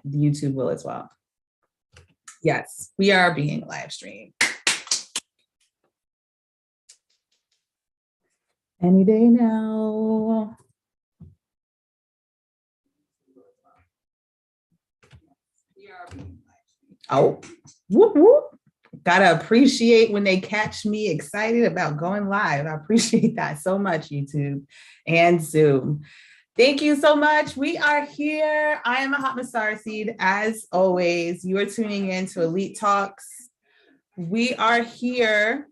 YouTube will as well. Yes, we are being live streamed. Any day now. Oh, whoop, whoop. Gotta appreciate when they catch me excited about going live. I appreciate that so much, YouTube and Zoom. Thank you so much. We are here. I am Mahatma Starseed. As always, you are tuning in to Elite Talks. We are here.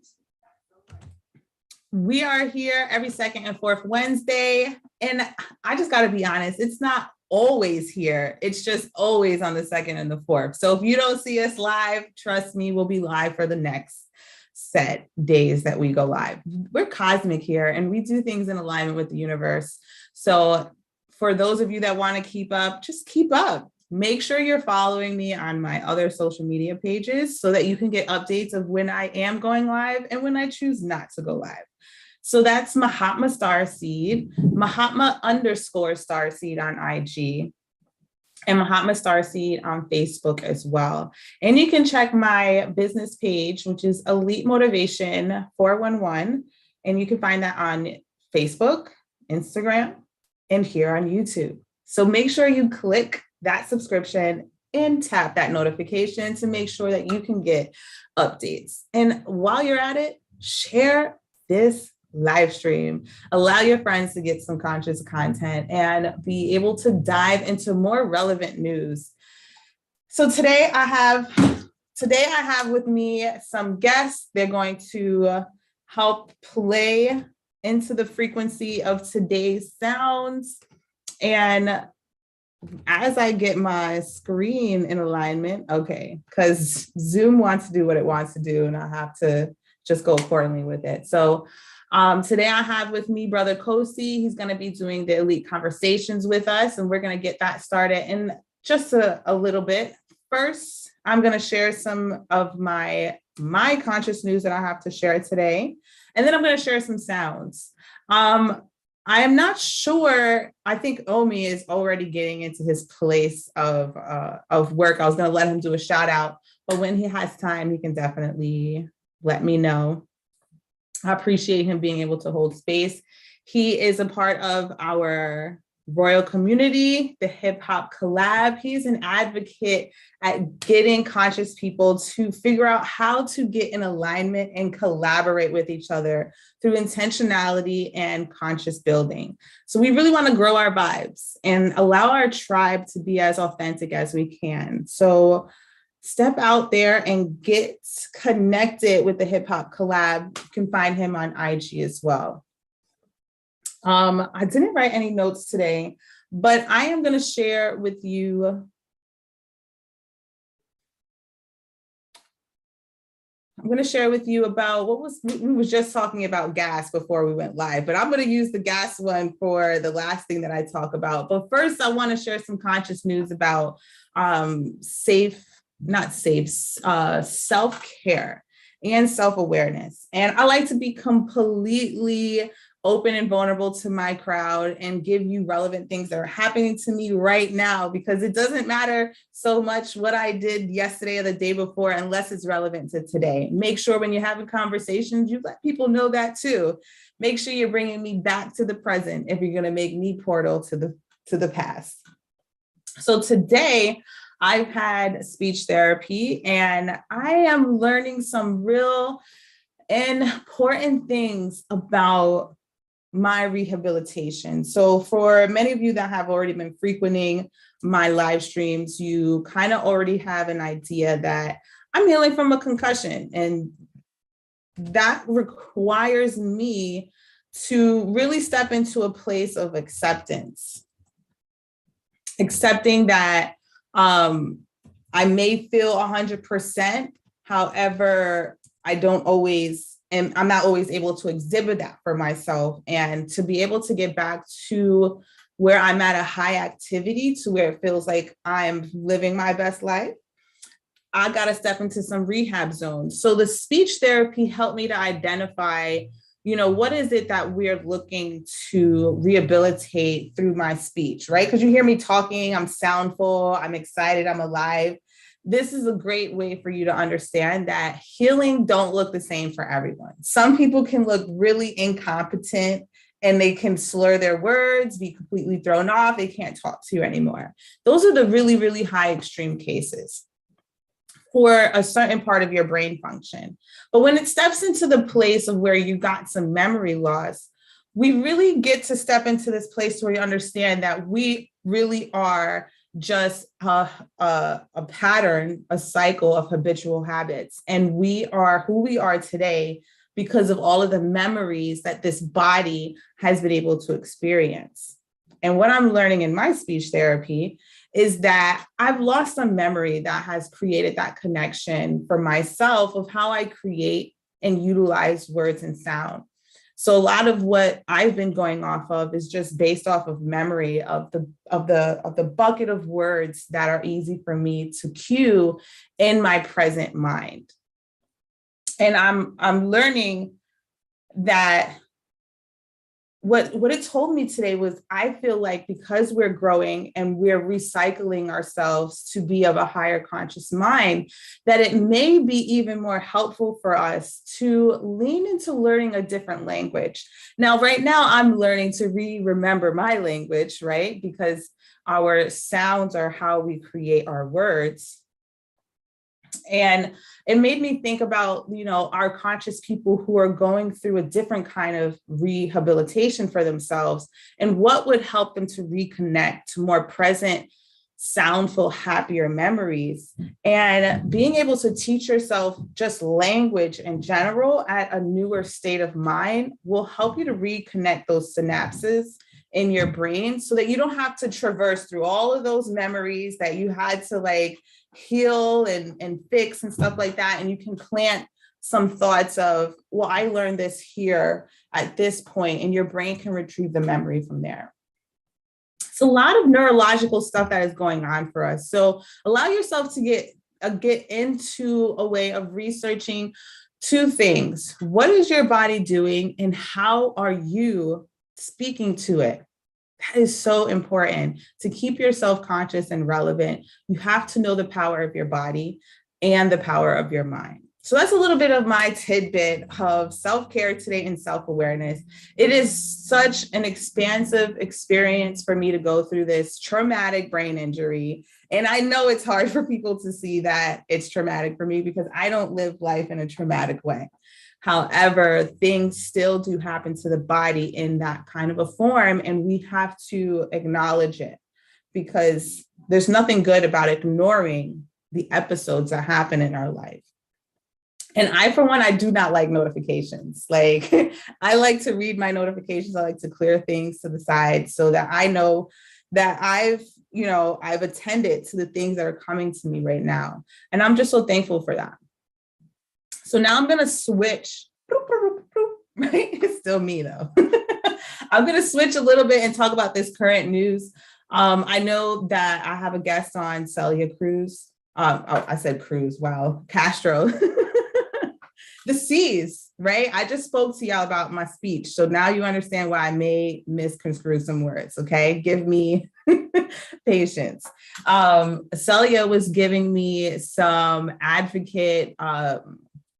We are here every second and fourth Wednesday. And I just got to be honest, it's not always here. It's just always on the second and the fourth. So if you don't see us live, trust me, we'll be live for the next set days that we go live. We're cosmic here and we do things in alignment with the universe. So for those of you that want to keep up, just keep up. Make sure you're following me on my other social media pages so that you can get updates of when I am going live and when I choose not to go live. So that's Mahatma Starseed, Mahatma_Starseed on IG, and Mahatma Starseed on Facebook as well. And you can check my business page, which is Elite Motivation 411. And you can find that on Facebook, Instagram, and here on YouTube. So make sure you click that subscription and tap that notification to make sure that you can get updates. And while you're at it, share this live stream. Allow your friends to get some conscious content and be able to dive into more relevant news. So today I have with me some guests. They're going to help play into the frequency of today's sounds. And as I get my screen in alignment, okay, because Zoom wants to do what it wants to do and I have to just go accordingly with it. So today I have with me Brother Kosi. He's going to be doing the Elite Conversations with us, and we're going to get that started in just a little bit. First, I'm going to share some of my conscious news that I have to share today, and then I'm going to share some sounds. I am not sure. I think Omi is already getting into his place of work. I was going to let him do a shout out, but when he has time, he can definitely let me know. I appreciate him being able to hold space. He is a part of our royal community, the Hip Hop Collab. He's an advocate at getting conscious people to figure out how to get in alignment and collaborate with each other through intentionality and conscious building. So we really want to grow our vibes and allow our tribe to be as authentic as we can. So step out there and get connected with the Hip Hop Collab. You can find him on IG as well. I didn't write any notes today, but I am going to share with you. I'm going to share with you about we was just talking about gas before we went live, but I'm going to use the gas one for the last thing that I talk about. But first, I want to share some conscious news about self-care and self-awareness. And I like to be completely open and vulnerable to my crowd and give you relevant things that are happening to me right now, because it doesn't matter so much what I did yesterday or the day before, unless it's relevant to today. Make sure when you're having conversations, you let people know that too. Make sure you're bringing me back to the present if you're going to make me portal to the past. So today, I've had speech therapy and I am learning some real important things about my rehabilitation. So for many of you that have already been frequenting my live streams, you kind of already have an idea that I'm healing from a concussion, and that requires me to really step into a place of acceptance. Accepting that I may feel 100%. However, I'm not always able to exhibit that for myself, and to be able to get back to where I'm at a high activity, to where it feels like I'm living my best life, I got to step into some rehab zones. So the speech therapy helped me to identify, what is it that we're looking to rehabilitate through my speech, right? Because you hear me talking, I'm soundful, I'm excited, I'm alive. This is a great way for you to understand that healing don't look the same for everyone. Some people can look really incompetent and they can slur their words, be completely thrown off. They can't talk to you anymore. Those are the really, really high extreme cases for a certain part of your brain function. But when it steps into the place of where you got some memory loss, we really get to step into this place where we understand that we really are just a pattern, a cycle of habitual habits. And we are who we are today because of all of the memories that this body has been able to experience. And what I'm learning in my speech therapy is that I've lost some memory that has created that connection for myself of how I create and utilize words and sound. So a lot of what I've been going off of is just based off of memory of the bucket of words that are easy for me to cue in my present mind. And I'm learning that what it told me today was, I feel like because we're growing and we're recycling ourselves to be of a higher conscious mind, that it may be even more helpful for us to lean into learning a different language. Now, right now, I'm learning to remember my language, right? Because our sounds are how we create our words. And it made me think about, our conscious people who are going through a different kind of rehabilitation for themselves and what would help them to reconnect to more present, soundful, happier memories. And being able to teach yourself just language in general at a newer state of mind will help you to reconnect those synapses in your brain so that you don't have to traverse through all of those memories that you had to heal and fix and stuff like that. And you can plant some thoughts of, well, I learned this here at this point, and your brain can retrieve the memory from there. It's a lot of neurological stuff that is going on for us. So allow yourself to get into a way of researching two things. What is your body doing and how are you speaking to it? That is so important to keep yourself conscious and relevant. You have to know the power of your body and the power of your mind. So that's a little bit of my tidbit of self-care today and self-awareness. It is such an expansive experience for me to go through this traumatic brain injury. And I know it's hard for people to see that it's traumatic for me because I don't live life in a traumatic way. However, things still do happen to the body in that kind of a form, and we have to acknowledge it because there's nothing good about ignoring the episodes that happen in our life. And I, for one, I do not like notifications. I like to read my notifications. I like to clear things to the side so that I know that I've attended to the things that are coming to me right now. And I'm just so thankful for that. So now I'm going to switch, right? It's still me though. I'm going to switch a little bit and talk about this current news. I know that I have a guest on, Celia Cruz. I said Cruz, wow, Castro. The C's, right? I just spoke to y'all about my speech. So now you understand why I may misconstrue some words, okay? Give me patience. Celia was giving me some advocate,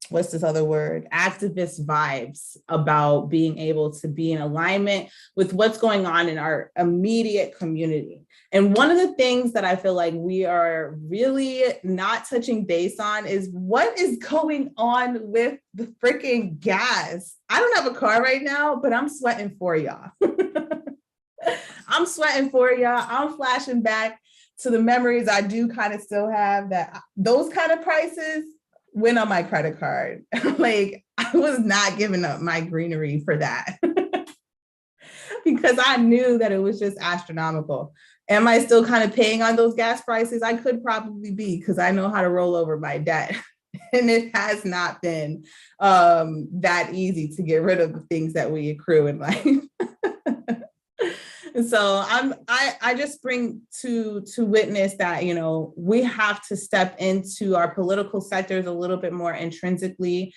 what's this other word? Activist vibes about being able to be in alignment with what's going on in our immediate community. And one of the things that I feel like we are really not touching base on is what is going on with the freaking gas. I don't have a car right now, but I'm sweating for y'all. I'm sweating for y'all. I'm flashing back to the memories I do kind of still have, that those kind of prices went on my credit card. I was not giving up my greenery for that because I knew that it was just astronomical. Am I still kind of paying on those gas prices? I could probably be, because I know how to roll over my debt. And it has not been that easy to get rid of the things that we accrue in life. And so I just bring to witness that, we have to step into our political sectors a little bit more intrinsically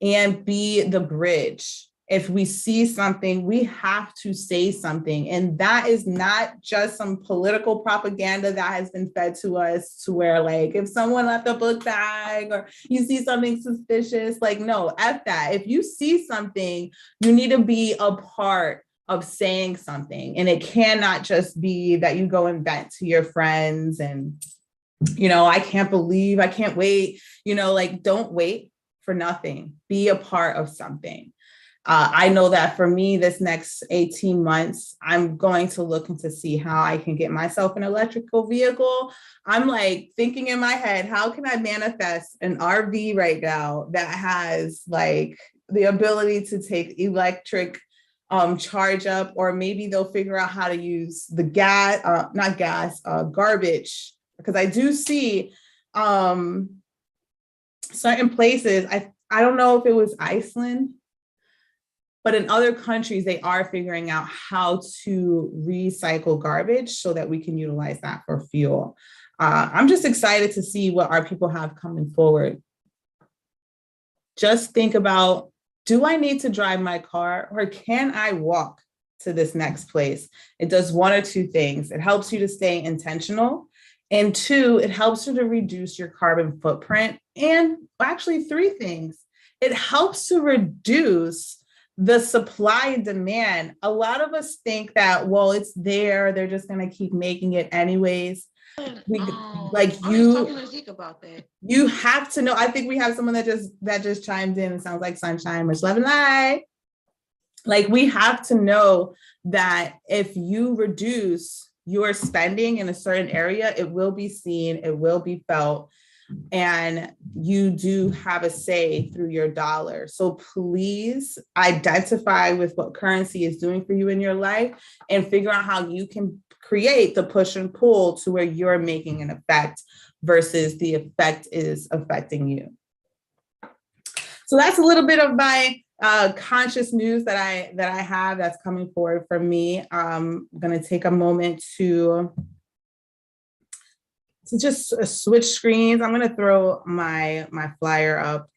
and be the bridge If we see something, we have to say something. And that is not just some political propaganda that has been fed to us to where like, if someone left a book bag or you see something suspicious, like, no, F that. If you see something, you need to be a part of saying something. And it cannot just be that you go and vent to your friends and, I can't wait, like, don't wait for nothing. Be a part of something. I know that for me, this next 18 months, I'm going to look into see how I can get myself an electrical vehicle. I'm like thinking in my head, how can I manifest an RV right now that has like the ability to take electric charge up, or maybe they'll figure out how to use the garbage, because I do see certain places. I don't know if it was Iceland, but in other countries, they are figuring out how to recycle garbage so that we can utilize that for fuel. I'm just excited to see what our people have coming forward. Just think about, do I need to drive my car, or can I walk to this next place? It does one or two things. It helps you to stay intentional. And two, it helps you to reduce your carbon footprint. And actually, three things. It helps to reduce the supply and demand. A lot of us think that, well, it's there, they're just going to keep making it anyways. I was talking to Zeke about that. You have to know. I think we have someone that just chimed in. It sounds like sunshine, much love and light. Like, we have to know that if you reduce your spending in a certain area, it will be seen, it will be felt, and you do have a say through your dollar. So please identify with what currency is doing for you in your life and figure out how you can create the push and pull to where you're making an effect versus the effect is affecting you. So that's a little bit of my conscious news that I have that's coming forward from me. I'm going to take a moment to just switch screens. I'm going to throw my flyer up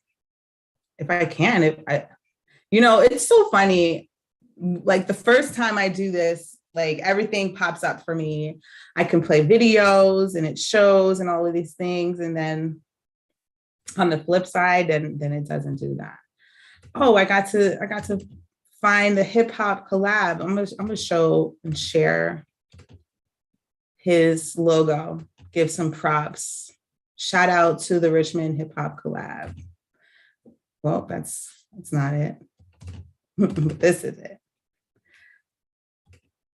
if I can. It's so funny. Like, the first time I do this, like, everything pops up for me. I can play videos and it shows and all of these things. And then on the flip side, then it doesn't do that. Oh, I got to find the hip hop collab. I'm gonna show and share his logo. Give some props. Shout out to the Richmond hip hop collab. Well, that's not it. This is it.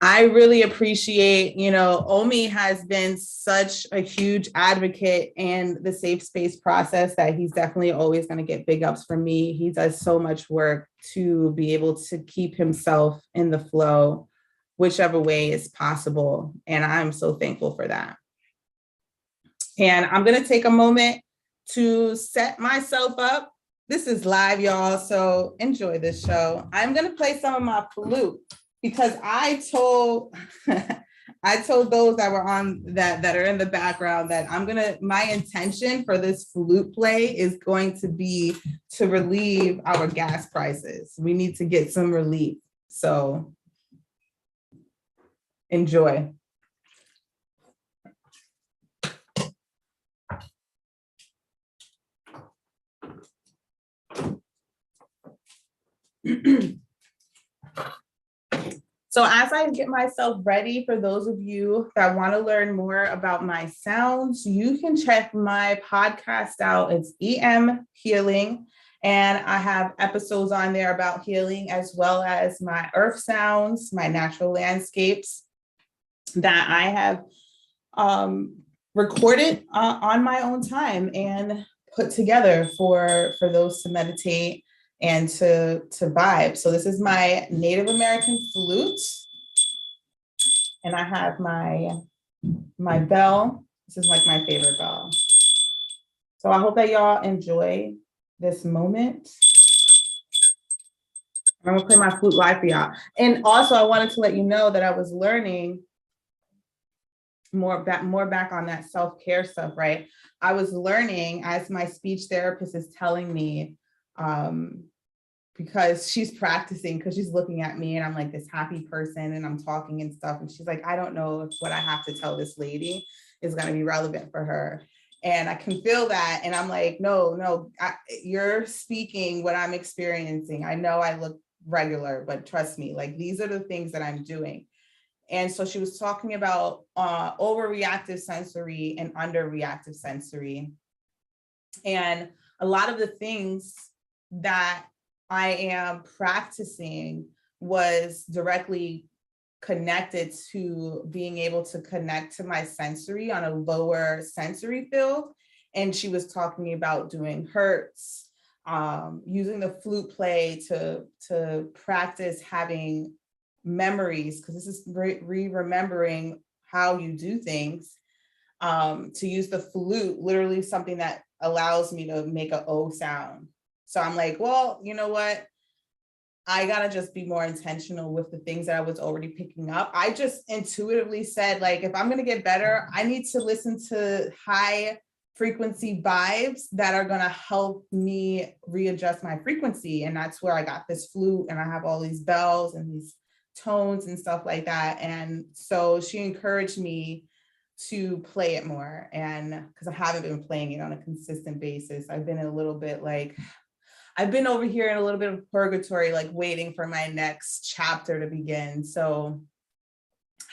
I really appreciate, Omi has been such a huge advocate in the safe space process that he's definitely always going to get big ups from me. He does so much work to be able to keep himself in the flow, whichever way is possible. And I'm so thankful for that. And I'm going to take a moment to set myself up. This is live, y'all, so enjoy this show. I'm going to play some of my flute, because I told those that were on that are in the background that my intention for this flute play is going to be to relieve our gas prices. We need to get some relief. So enjoy. So as I get myself ready, for those of you that want to learn more about my sounds, you can check my podcast out. It's EM Healing. And I have episodes on there about healing, as well as my earth sounds, my natural landscapes that I have recorded on my own time and put together for those to meditate and to vibe. So this is my Native American flute. And I have my bell. This is like my favorite bell. So I hope that y'all enjoy this moment. I'm gonna play my flute live for y'all. And also I wanted to let you know that I was learning more back on that self-care stuff, right? I was learning, as my speech therapist is telling me, because she's practicing, because she's looking at me and I'm like this happy person and I'm talking and stuff. And she's like, I don't know if what I have to tell this lady is going to be relevant for her. And I can feel that. And I'm like, no, you're speaking what I'm experiencing. I know I look regular, but trust me, like these are the things that I'm doing. And so she was talking about overreactive sensory and underreactive sensory. And a lot of the things that I am practicing was directly connected to being able to connect to my sensory on a lower sensory field. And she was talking about doing hertz, using the flute play to practice having memories, because this is remembering how you do things, to use the flute, literally something that allows me to make an O sound. So I'm like, well, you know what? I gotta just be more intentional with the things that I was already picking up. I just intuitively said, like, if I'm gonna get better, I need to listen to high frequency vibes that are gonna help me readjust my frequency. And that's where I got this flute, and I have all these bells and these tones and stuff like that. And so she encouraged me to play it more. And because I haven't been playing it on a consistent basis, I've been a little bit like, I've been over here in a little bit of purgatory, like waiting for my next chapter to begin. So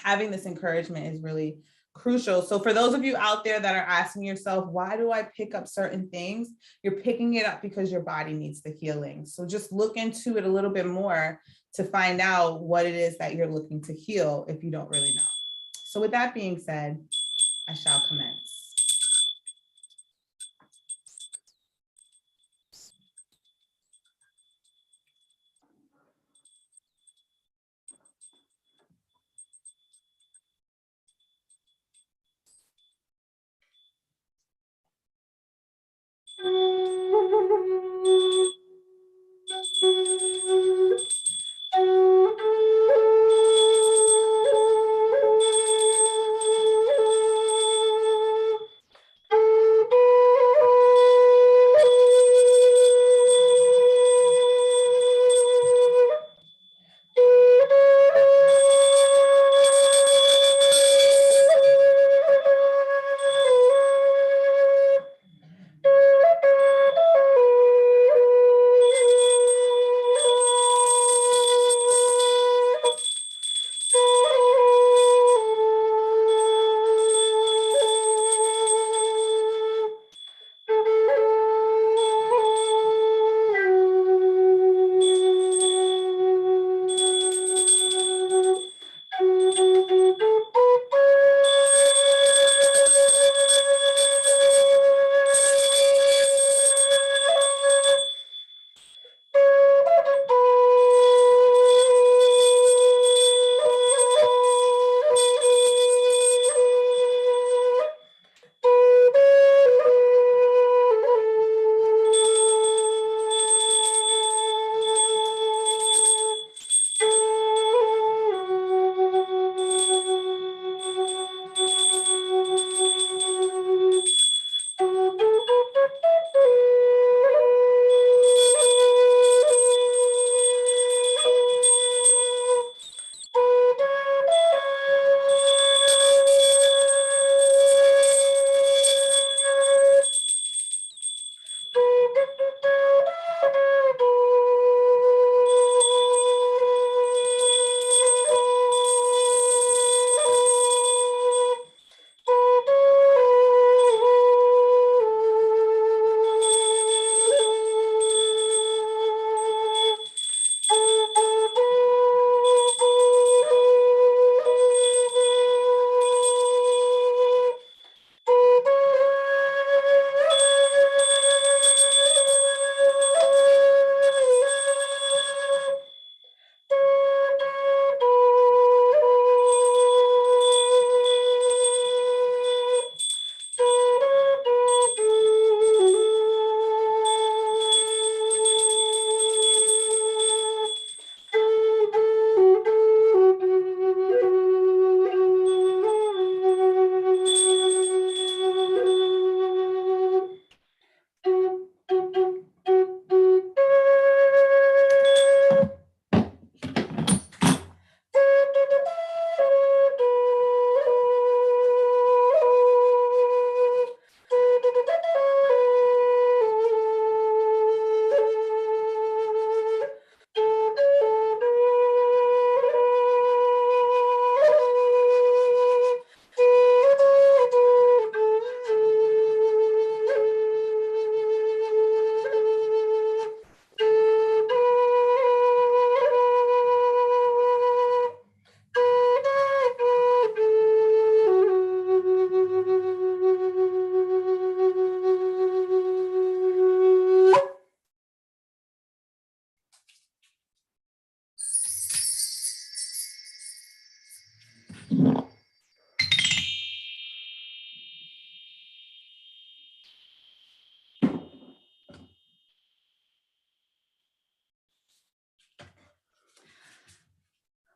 having this encouragement is really crucial. So for those of you out there that are asking yourself, why do I pick up certain things? You're picking it up because your body needs the healing. So just look into it a little bit more to find out what it is that you're looking to heal if you don't really know. So with that being said, I shall commence.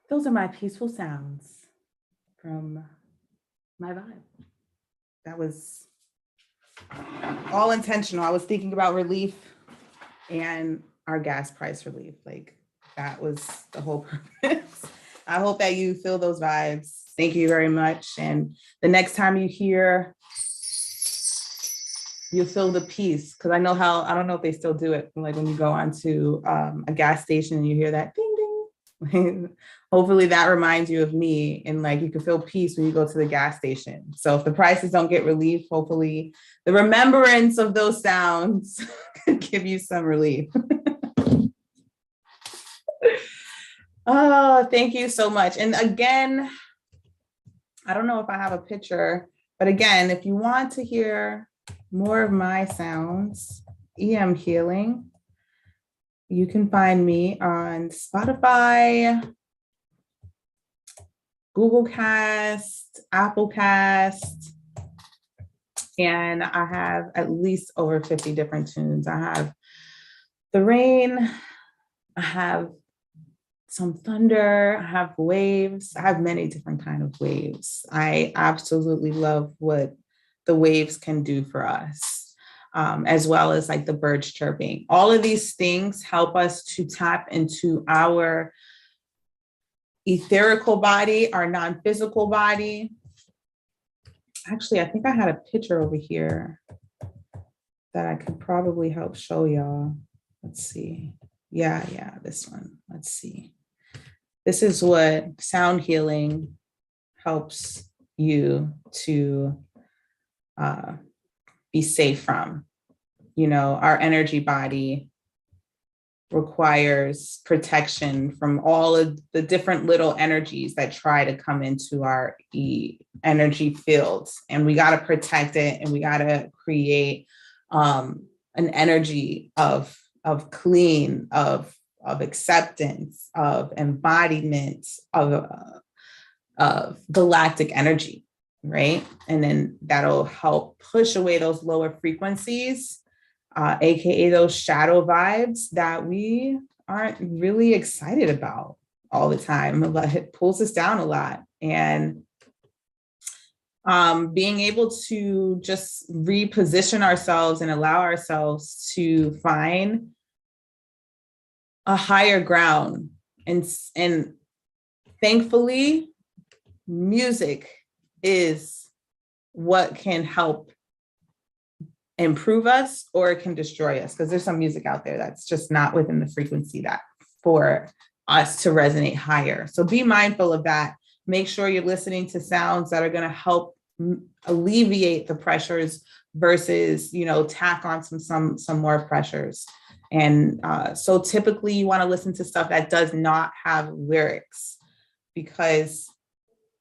those are my peaceful sounds from my vibe. That was all intentional. I was thinking about relief and our gas price relief. Like that was the whole purpose. I hope that you feel those vibes. Thank you very much. And the next time you hear, you feel the peace. Cause I don't know if they still do it. Like when you go onto a gas station and you hear that ding, ding. Hopefully that reminds you of me, and like you can feel peace when you go to the gas station. So if the prices don't get relief, hopefully the remembrance of those sounds could give you some relief. Oh, thank you so much. And again, I don't know if I have a picture, but again, if you want to hear more of my sounds, EM healing, you can find me on Spotify, Google Cast, Apple Cast, and I have at least over 50 different tunes. I have the rain, I have some thunder, I have waves, I have many different kinds of waves. I absolutely love what the waves can do for us, as well as like the birds chirping. All of these things help us to tap into our etherical body, our non-physical body. Actually, I think I had a picture over here that I could probably help show y'all. Let's see. Yeah, this one. Let's see. This is what sound healing helps you to be safe from. You know, our energy body requires protection from all of the different little energies that try to come into our energy fields. And we got to protect it, and we got to create an energy of clean, of acceptance, of embodiment, of galactic energy, right? And then that'll help push away those lower frequencies, AKA those shadow vibes that we aren't really excited about all the time. It pulls us down a lot. And being able to just reposition ourselves and allow ourselves to find a higher ground. And thankfully, music is what can help improve us, or it can destroy us, because there's some music out there that's just not within the frequency that for us to resonate higher. So be mindful of that. Make sure you're listening to sounds that are going to help alleviate the pressures versus, you know, tack on some more pressures. And so typically you want to listen to stuff that does not have lyrics, because,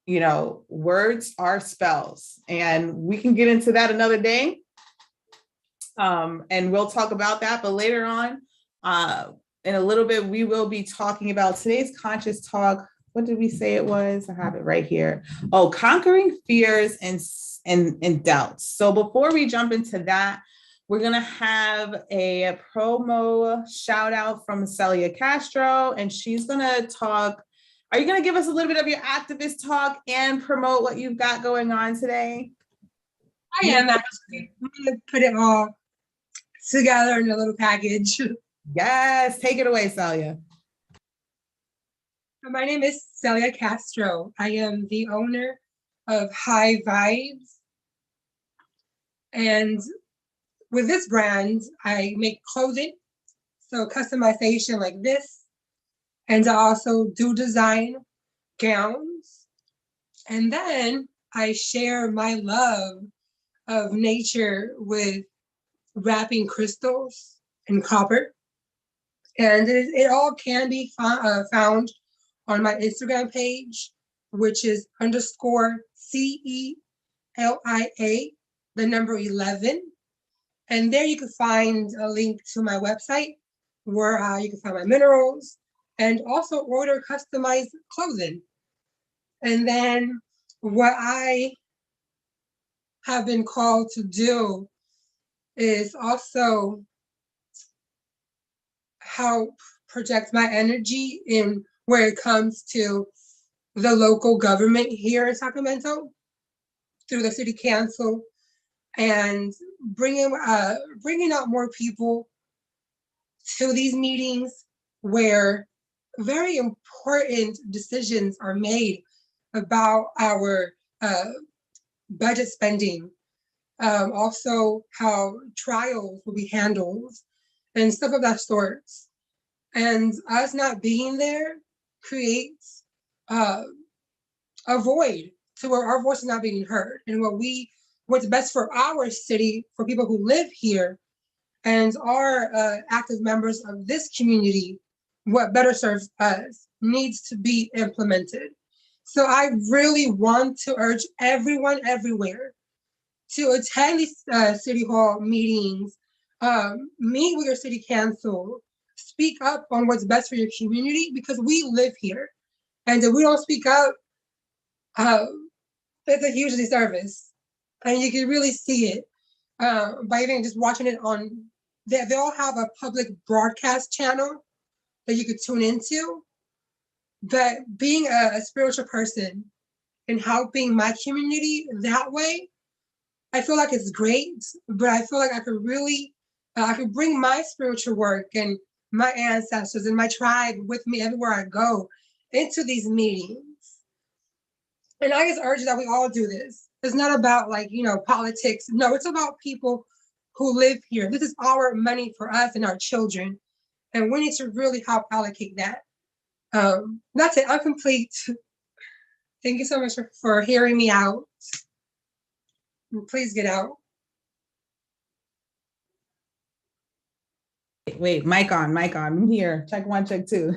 you know, words are spells, and we can get into that another day. And we'll talk about that, but later on, in a little bit, we will be talking about today's conscious talk. What did we say it was? I have it right here. Oh, conquering fears and doubts. So before we jump into that, we're going to have a promo shout out from Celia Castro, and she's going to talk. Are you going to give us a little bit of your activist talk and promote what you've got going on today? I am actually. I'm going to put it all together in a little package. Yes, take it away, Celia. My name is Celia Castro. I am the owner of High Vibes. And with this brand, I make clothing, so customization like this. And I also do design gowns. And then I share my love of nature with wrapping crystals and copper. And it all can be found on my Instagram page, which is _CELIA, the number 11. And there you can find a link to my website where you can find my minerals and also order customized clothing. And then what I have been called to do is also help project my energy in where it comes to the local government here in Sacramento through the city council, and bringing out more people to these meetings where very important decisions are made about our budget spending, also how trials will be handled and stuff of that sort. And us not being there creates a void to where our voice is not being heard, and what's best for our city, for people who live here and are active members of this community, what better serves us needs to be implemented. So I really want to urge everyone everywhere to attend these city hall meetings, meet with your city council, speak up on what's best for your community, because we live here. And if we don't speak up, it's a huge disservice. And you can really see it by even just watching it on, they all have a public broadcast channel that you could tune into. But being a spiritual person and helping my community that way, I feel like it's great, but I feel like I could really, I could bring my spiritual work and my ancestors and my tribe with me everywhere I go into these meetings. And I just urge that we all do this. It's not about politics. No, it's about people who live here. This is our money for us and our children. And we need to really help allocate that. That's it, I'm complete. Thank you so much for hearing me out. And please get out. Wait, mic on, I'm here. Check 1, check 2.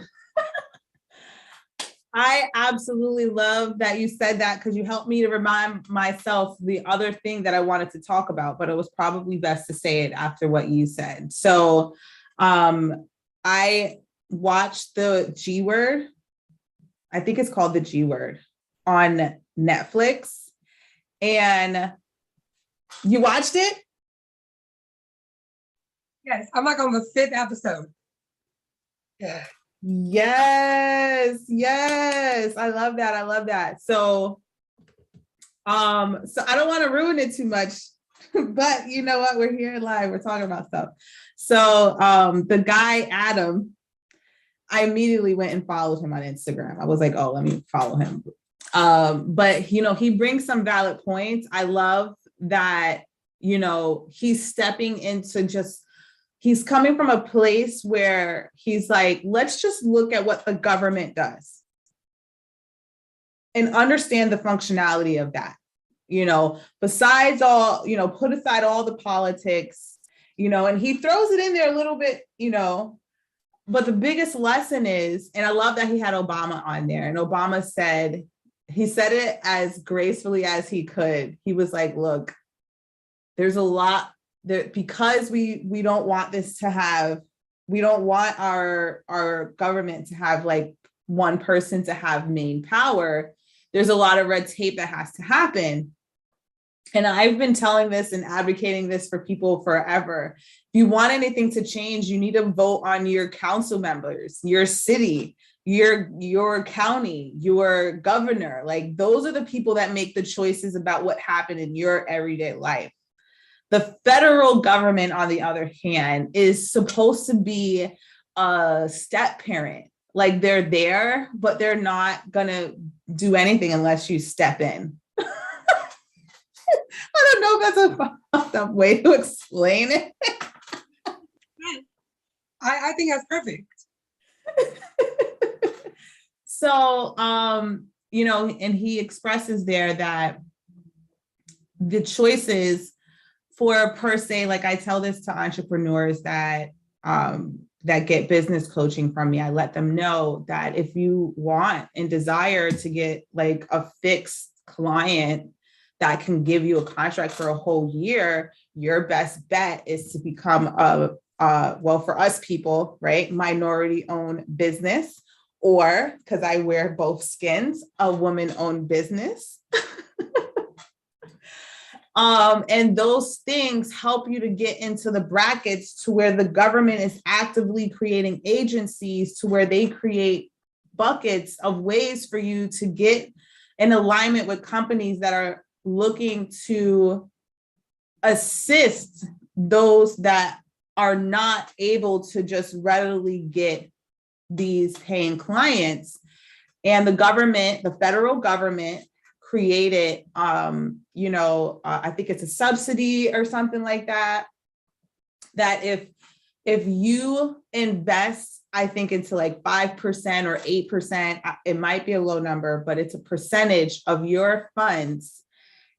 I absolutely love that you said that, because you helped me to remind myself the other thing that I wanted to talk about, but it was probably best to say it after what you said. So I watched the GWord, I think it's called the GWord, on Netflix. And you watched it? Yes, I'm like on the 5th episode. Yeah. Yes. I love that. So I don't want to ruin it too much, but you know what? We're here live. We're talking about stuff. So the guy, Adam, I immediately went and followed him on Instagram. I was like, oh, let me follow him. But he brings some valid points. I love that, he's stepping into he's coming from a place where he's like, let's just look at what the government does and understand the functionality of that, besides all, put aside all the politics, and he throws it in there a little bit, but the biggest lesson is, and I love that he had Obama on there, and Obama said it as gracefully as he could. He was like, look, there's a lot there, because we don't want we don't want our government to have like one person to have main power. There's a lot of red tape that has to happen. And I've been telling this and advocating this for people forever. If you want anything to change, you need to vote on your council members, your city, your county, your governor. Like, those are the people that make the choices about what happened in your everyday life. The federal government, on the other hand, is supposed to be a step parent. Like, they're there, but they're not gonna do anything unless you step in. I don't know if that's a fucked up way to explain it. I think that's perfect. So, and he expresses there that the choices for, per se, like, I tell this to entrepreneurs that get business coaching from me. I let them know that if you want and desire to get like a fixed client that can give you a contract for a whole year, your best bet is to become well, for us people, right, minority-owned business, or, because I wear both skins, a woman-owned business. And those things help you to get into the brackets to where the government is actively creating agencies to where they create buckets of ways for you to get in alignment with companies that are looking to assist those that are not able to just readily get these paying clients. And the government, the federal government, created, I think it's a subsidy or something like that, that if you invest, I think into like 5% or 8%, it might be a low number, but it's a percentage of your funds.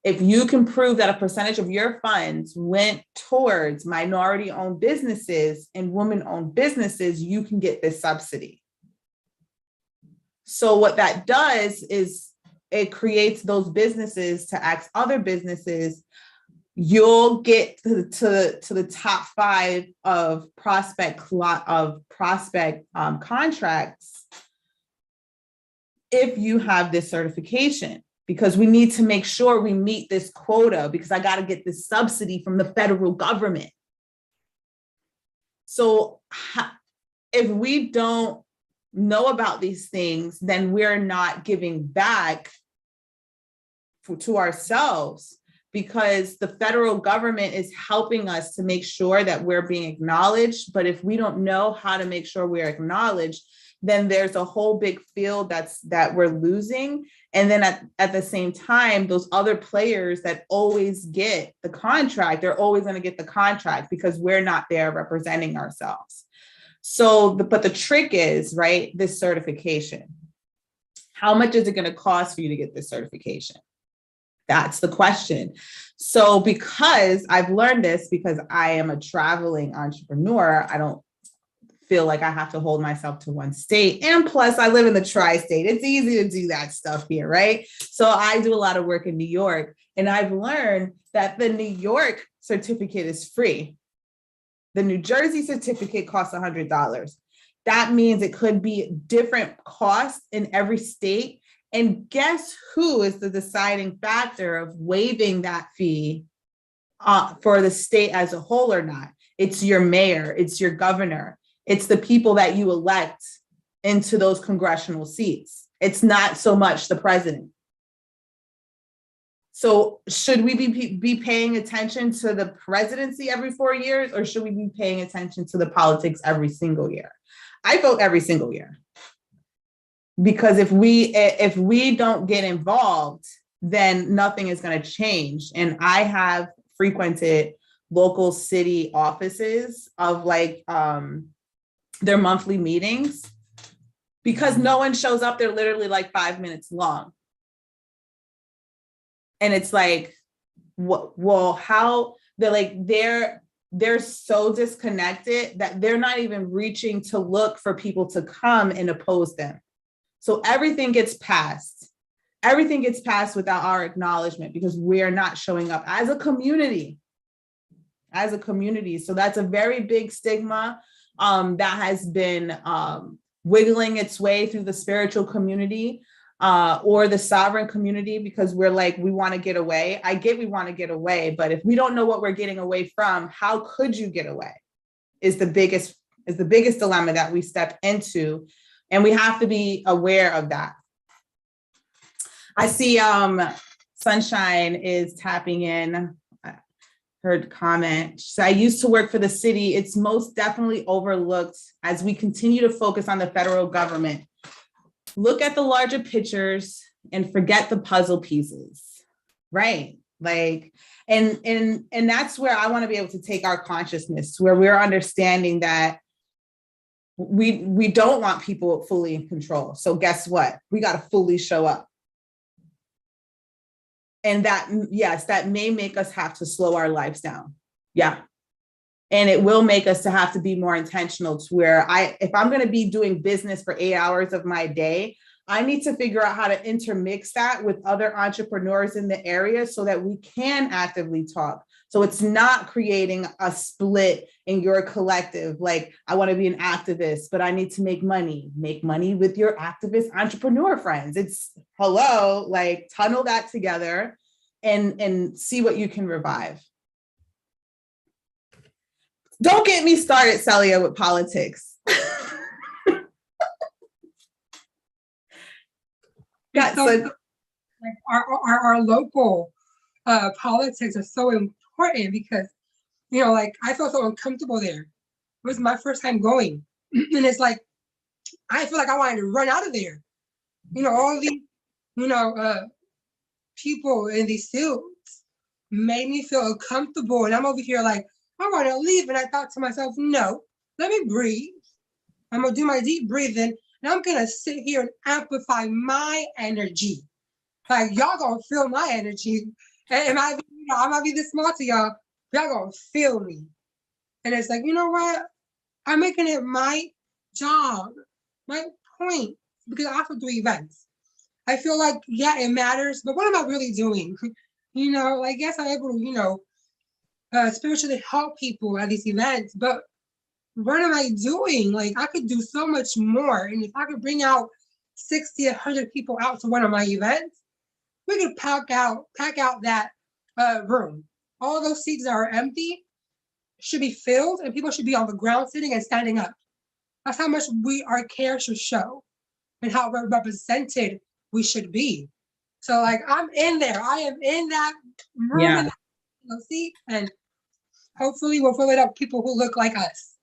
If you can prove that a percentage of your funds went towards minority-owned businesses and women-owned businesses, you can get this subsidy. So what that does is it creates those businesses to ask other businesses, you'll get to the top 5 of prospect contracts if you have this certification, because we need to make sure we meet this quota, because I got to get this subsidy from the federal government. So if we don't know about these things, then we're not giving back to ourselves, because the federal government is helping us to make sure that we're being acknowledged. But if we don't know how to make sure we're acknowledged, then there's a whole big field that we're losing. And then at the same time, those other players that always get the contract, they're always going to get the contract because we're not there representing ourselves. So, but the trick is, right, this certification. How much is it going to cost for you to get this certification? That's the question. So because I've learned this, because I am a traveling entrepreneur, I don't feel like I have to hold myself to one state. And plus I live in the tri-state. It's easy to do that stuff here, right? So I do a lot of work in New York, and I've learned that the New York certificate is free. The New Jersey certificate costs $100. That means it could be different costs in every state. And guess who is the deciding factor of waiving that fee for the state as a whole or not? It's your mayor, it's your governor, it's the people that you elect into those congressional seats. It's not so much the president. So should we be paying attention to the presidency every 4 years, or should we be paying attention to the politics every single year? I vote every single year. Because if we don't get involved, then nothing is going to change. And I have frequented local city offices of like their monthly meetings, because no one shows up. They're literally like 5 minutes long. And it's like, well, how they're so disconnected that they're not even reaching to look for people to come and oppose them. So everything gets passed. Everything gets passed without our acknowledgement, because we're not showing up as a community. So that's a very big stigma that has been wiggling its way through the spiritual community or the sovereign community, because we're like, we want to get away. I get we want to get away, but if we don't know what we're getting away from, how could you get away? Is the biggest dilemma that we step into. And we have to be aware of that. I see Sunshine is tapping in her comment. So I used to work for the city. It's most definitely overlooked as we continue to focus on the federal government. Look at the larger pictures and forget the puzzle pieces, right? Like, and that's where I want to be able to take our consciousness, where we're understanding that we don't want people fully in control. So guess what? We got to fully show up. And that, yes, that may make us have to slow our lives down. Yeah. And it will make us to have to be more intentional, to where if I'm going to be doing business for 8 hours of my day, I need to figure out how to intermix that with other entrepreneurs in the area so that we can actively talk. So it's not creating a split in your collective. Like, I want to be an activist, but I need to make money with your activist entrepreneur friends. It's hello, like tunnel that together and see what you can revive. Don't get me started, Celia, with politics. Got So so like our local politics are so important because, you know, like I felt so uncomfortable there. It was my first time going. And it's like, I feel like I wanted to run out of there. You know, all these, you know, people in these suits made me feel uncomfortable. And I'm over here like, I want to leave. And I thought to myself, no, let me breathe. I'm going to do my deep breathing. And I'm going to sit here and amplify my energy. Like, y'all going to feel my energy. And I might be this small to y'all. Y'all going to feel me. And it's like, you know what? I'm making it my job, my point, because I also do events. I feel like, yeah, it matters, but what am I really doing? You know, I guess I'm able to, you know, spiritually help people at these events, but what am I doing? Like, I could do so much more. And if I could bring out 60, 100 people out to one of my events, we could pack out that room. All those seats that are empty should be filled, and people should be on the ground sitting and standing up. That's how much our care should show and how represented we should be. So like, I'm in there. I am in that room in the seat, and hopefully we'll fill it up with people who look like us.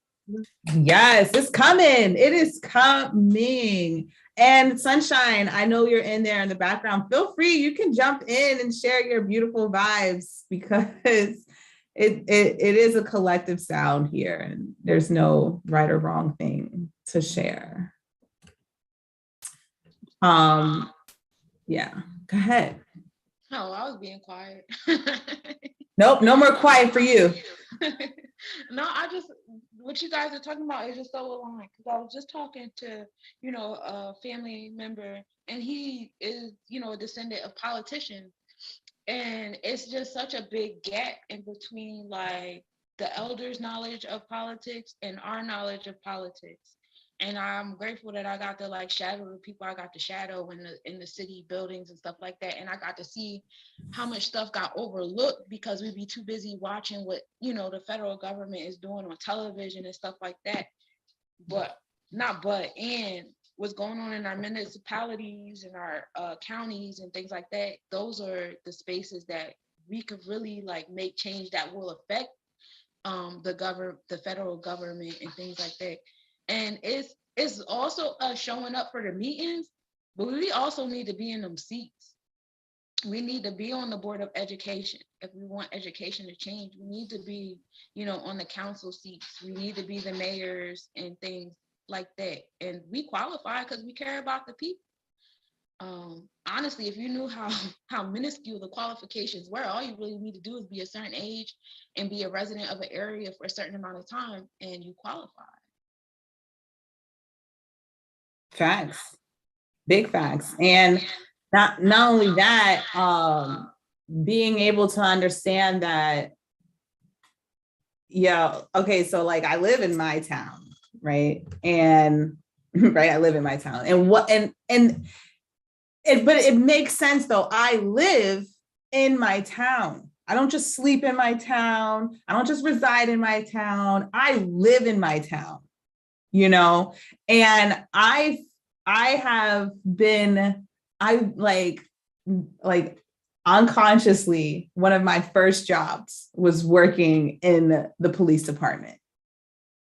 yes, it's coming. It is coming. And Sunshine, I know you're in there in the background. Feel free, you can jump in and share your beautiful vibes, because it is a collective sound here, and there's no right or wrong thing to share. Yeah, go ahead. No, I was being quiet. Nope, no more quiet for you. No, what you guys are talking about is just so aligned, because I was just talking to, you know, a family member, and he is, you know, a descendant of politicians. And it's just such a big gap in between like the elders' knowledge of politics and our knowledge of politics. And I'm grateful that I got to like shadow the people I got to shadow in the city buildings and stuff like that. And I got to see how much stuff got overlooked because we'd be too busy watching what, you know, the federal government is doing on television and stuff like that. And what's going on in our municipalities and our counties and things like that, those are the spaces that we could really like make change that will affect the federal government and things like that. And it's also showing up for the meetings, but we also need to be in them seats. We need to be on the board of education. If we want education to change, we need to be, you know, on the council seats. We need to be the mayors and things like that. And we qualify because we care about the people. Honestly, if you knew how minuscule the qualifications were, all you really need to do is be a certain age and be a resident of an area for a certain amount of time, and you qualify. Facts, big facts. And not only that, being able to understand that, yeah, okay, so like I live in my town, right? And right, I live in my town. But it makes sense though. I live in my town. I don't just sleep in my town. I don't just reside in my town. I live in my town, you know? And I have been, like unconsciously, one of my first jobs was working in the police department.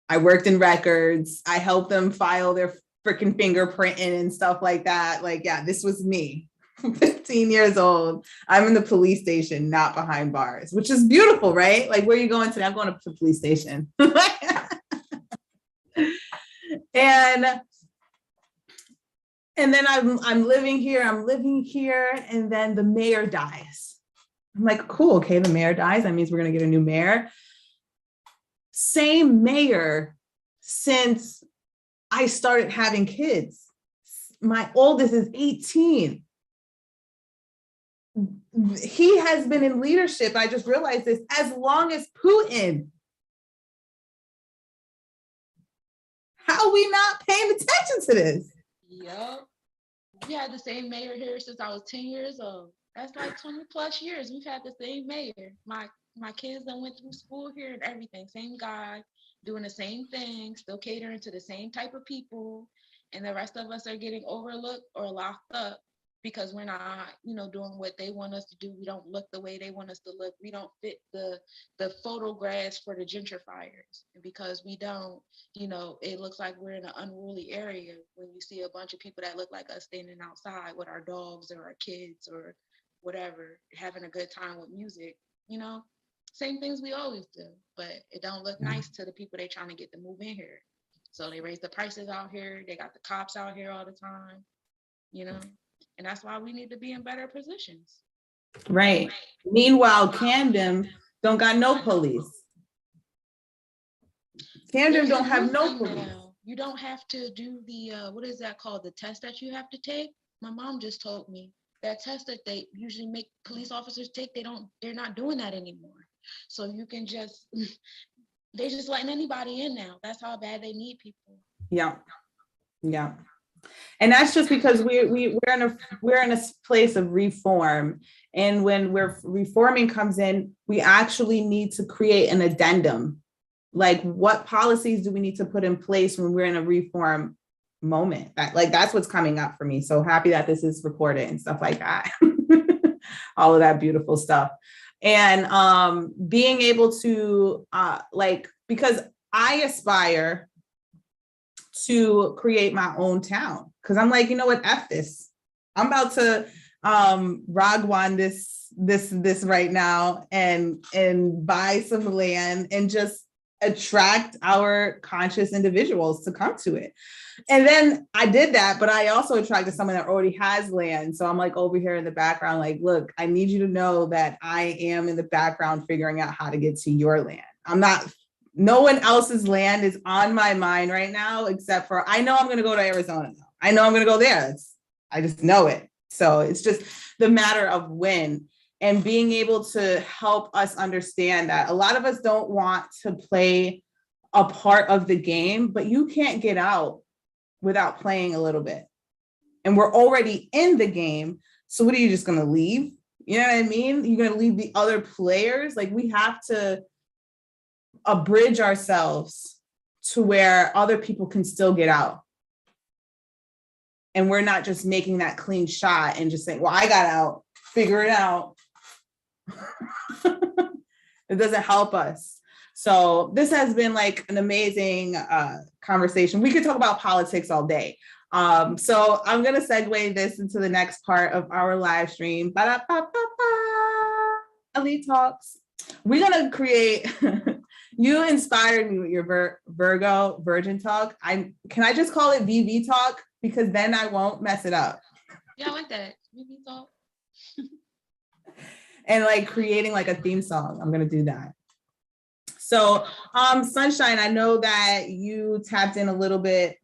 I worked in records. I helped them file their freaking fingerprinting and stuff like that. Like, yeah, this was me, 15 years old. I'm in the police station, not behind bars, which is beautiful, right? Like, where are you going today? I'm going to the police station. And then I'm living here, and then the mayor dies. I'm like, cool, okay, the mayor dies. That means we're gonna get a new mayor. Same mayor since I started having kids. My oldest is 18. He has been in leadership, I just realized this, as long as Putin. How are we not paying attention to this? Yep. We had the same mayor here since I was 10 years old. That's like 20 plus years. We've had the same mayor. My kids that went through school here and everything. Same guy, doing the same thing, still catering to the same type of people. And the rest of us are getting overlooked or locked up. because we're not, doing what they want us to do. We don't look the way they want us to look. We don't fit the photographs for the gentrifiers. And because we don't, it looks like we're in an unruly area when you see a bunch of people that look like us standing outside with our dogs or our kids or whatever, having a good time with music, same things we always do, but it don't look nice to the people they trying to get to move in here. So they raise the prices out here. They got the cops out here all the time, and that's why we need to be in better positions. Right. Meanwhile, Camden don't got no police. Camden don't have no police. You don't have to do the, what is that called? The test that you have to take. My mom just told me that test that they usually make police officers take, they're not doing that anymore. So you can just, they're just letting anybody in now. That's how bad they need people. Yeah. And that's just because we're in a place of reform. And when reforming comes in, we actually need to create an addendum. Like, what policies do we need to put in place when we're in a reform moment? That's what's coming up for me. So happy that this is recorded and stuff like that. All of that beautiful stuff. And being able to because I aspire to create my own town, because I'm like, you know what, F this. I'm about to Ragwan this right now and buy some land and just attract our conscious individuals to come to it. And then I did that, but I also attracted someone that already has land. So I'm like over here in the background, like, look, I need you to know that I am in the background figuring out how to get to your land. No one else's land is on my mind right now, except for, I know I'm going to go to Arizona. I know I'm going to go there. I just know it. So it's just the matter of when, and being able to help us understand that a lot of us don't want to play a part of the game, but you can't get out without playing a little bit. And we're already in the game. So what are you just going to leave? You know what I mean? You're going to leave the other players. Like, we have to abridge ourselves to where other people can still get out. And we're not just making that clean shot and just saying, well, I got out, figure it out. It doesn't help us. So this has been like an amazing conversation. We could talk about politics all day. So I'm going to segue this into the next part of our live stream. Elite Talks. We're going to create, you inspired me with your Virgin Talk. Can I just call it VV Talk? Because then I won't mess it up. Yeah, I like that. VV Talk. And like creating like a theme song. I'm going to do that. So Sunshine, I know that you tapped in a little bit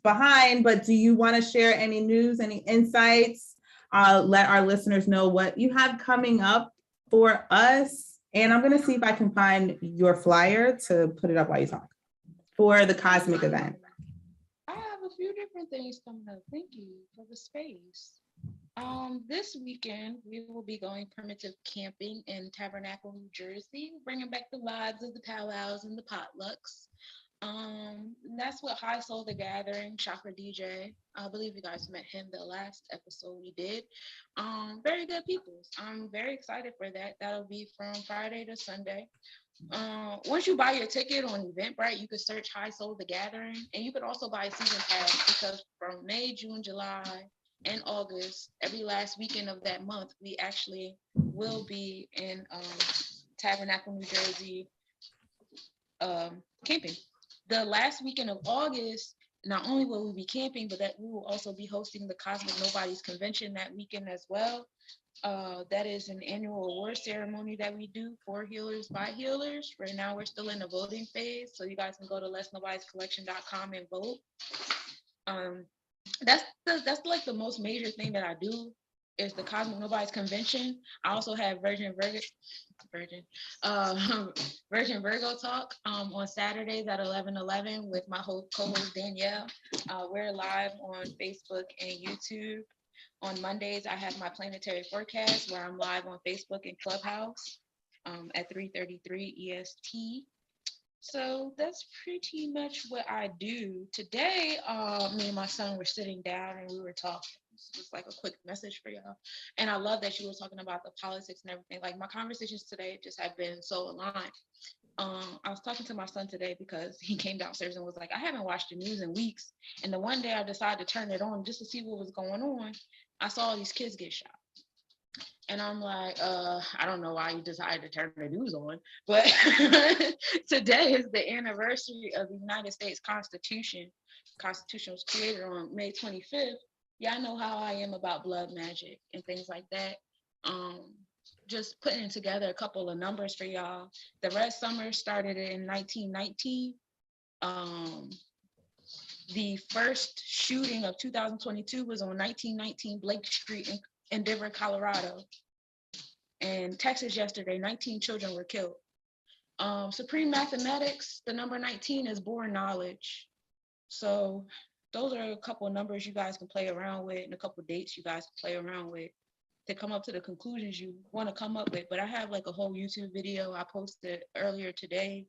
behind, but do you want to share any news, any insights? Let our listeners know what you have coming up for us. And I'm going to see if I can find your flyer to put it up while you talk for the Cosmic event. I have a few different things coming up. Thank you for the space. This weekend, we will be going primitive camping in Tabernacle, New Jersey, bringing back the vibes of the powwows and the potlucks. That's what High Soul the Gathering, Chakra DJ. I believe you guys met him the last episode we did. Very good people. I'm very excited for that. That'll be from Friday to Sunday. Once you buy your ticket on Eventbrite, you could search High Soul the Gathering, and you could also buy a season pass, because from May, June, July, and August, every last weekend of that month, we actually will be in Tabernacle, New Jersey, camping. The last weekend of August, not only will we be camping, but that we will also be hosting the Cosmic Nobody's Convention that weekend as well. That is an annual award ceremony that we do for healers by healers. Right now, we're still in the voting phase, so you guys can go to letsnobodiescollection.com and vote. That's like the most major thing that I do is the Cosmic Nobody's Convention. I also have Virgin Virgo Talk on Saturdays at 11:11 with my co-host Danielle. We're live on Facebook and YouTube. On Mondays, I have my planetary forecast where I'm live on Facebook and Clubhouse at 3:33 EST. So that's pretty much what I do. Today, me and my son were sitting down and we were talking. Just like a quick message for y'all. And I love that you were talking about the politics and everything. Like my conversations today just have been so aligned. I was talking to my son today because he came downstairs and was like, I haven't watched the news in weeks. And the one day I decided to turn it on just to see what was going on, I saw all these kids get shot. And I'm like, I don't know why you decided to turn the news on, but today is the anniversary of the United States Constitution. Constitution was created on May 25th. Yeah, I know how I am about blood magic and things like that. Just putting together a couple of numbers for y'all. The Red Summer started in 1919. The first shooting of 2022 was on 1919 Blake Street in Denver, Colorado. And Texas yesterday, 19 children were killed. Supreme mathematics, the number 19 is born knowledge. So those are a couple of numbers you guys can play around with and a couple of dates you guys can play around with to come up to the conclusions you want to come up with. But I have like a whole YouTube video I posted earlier today,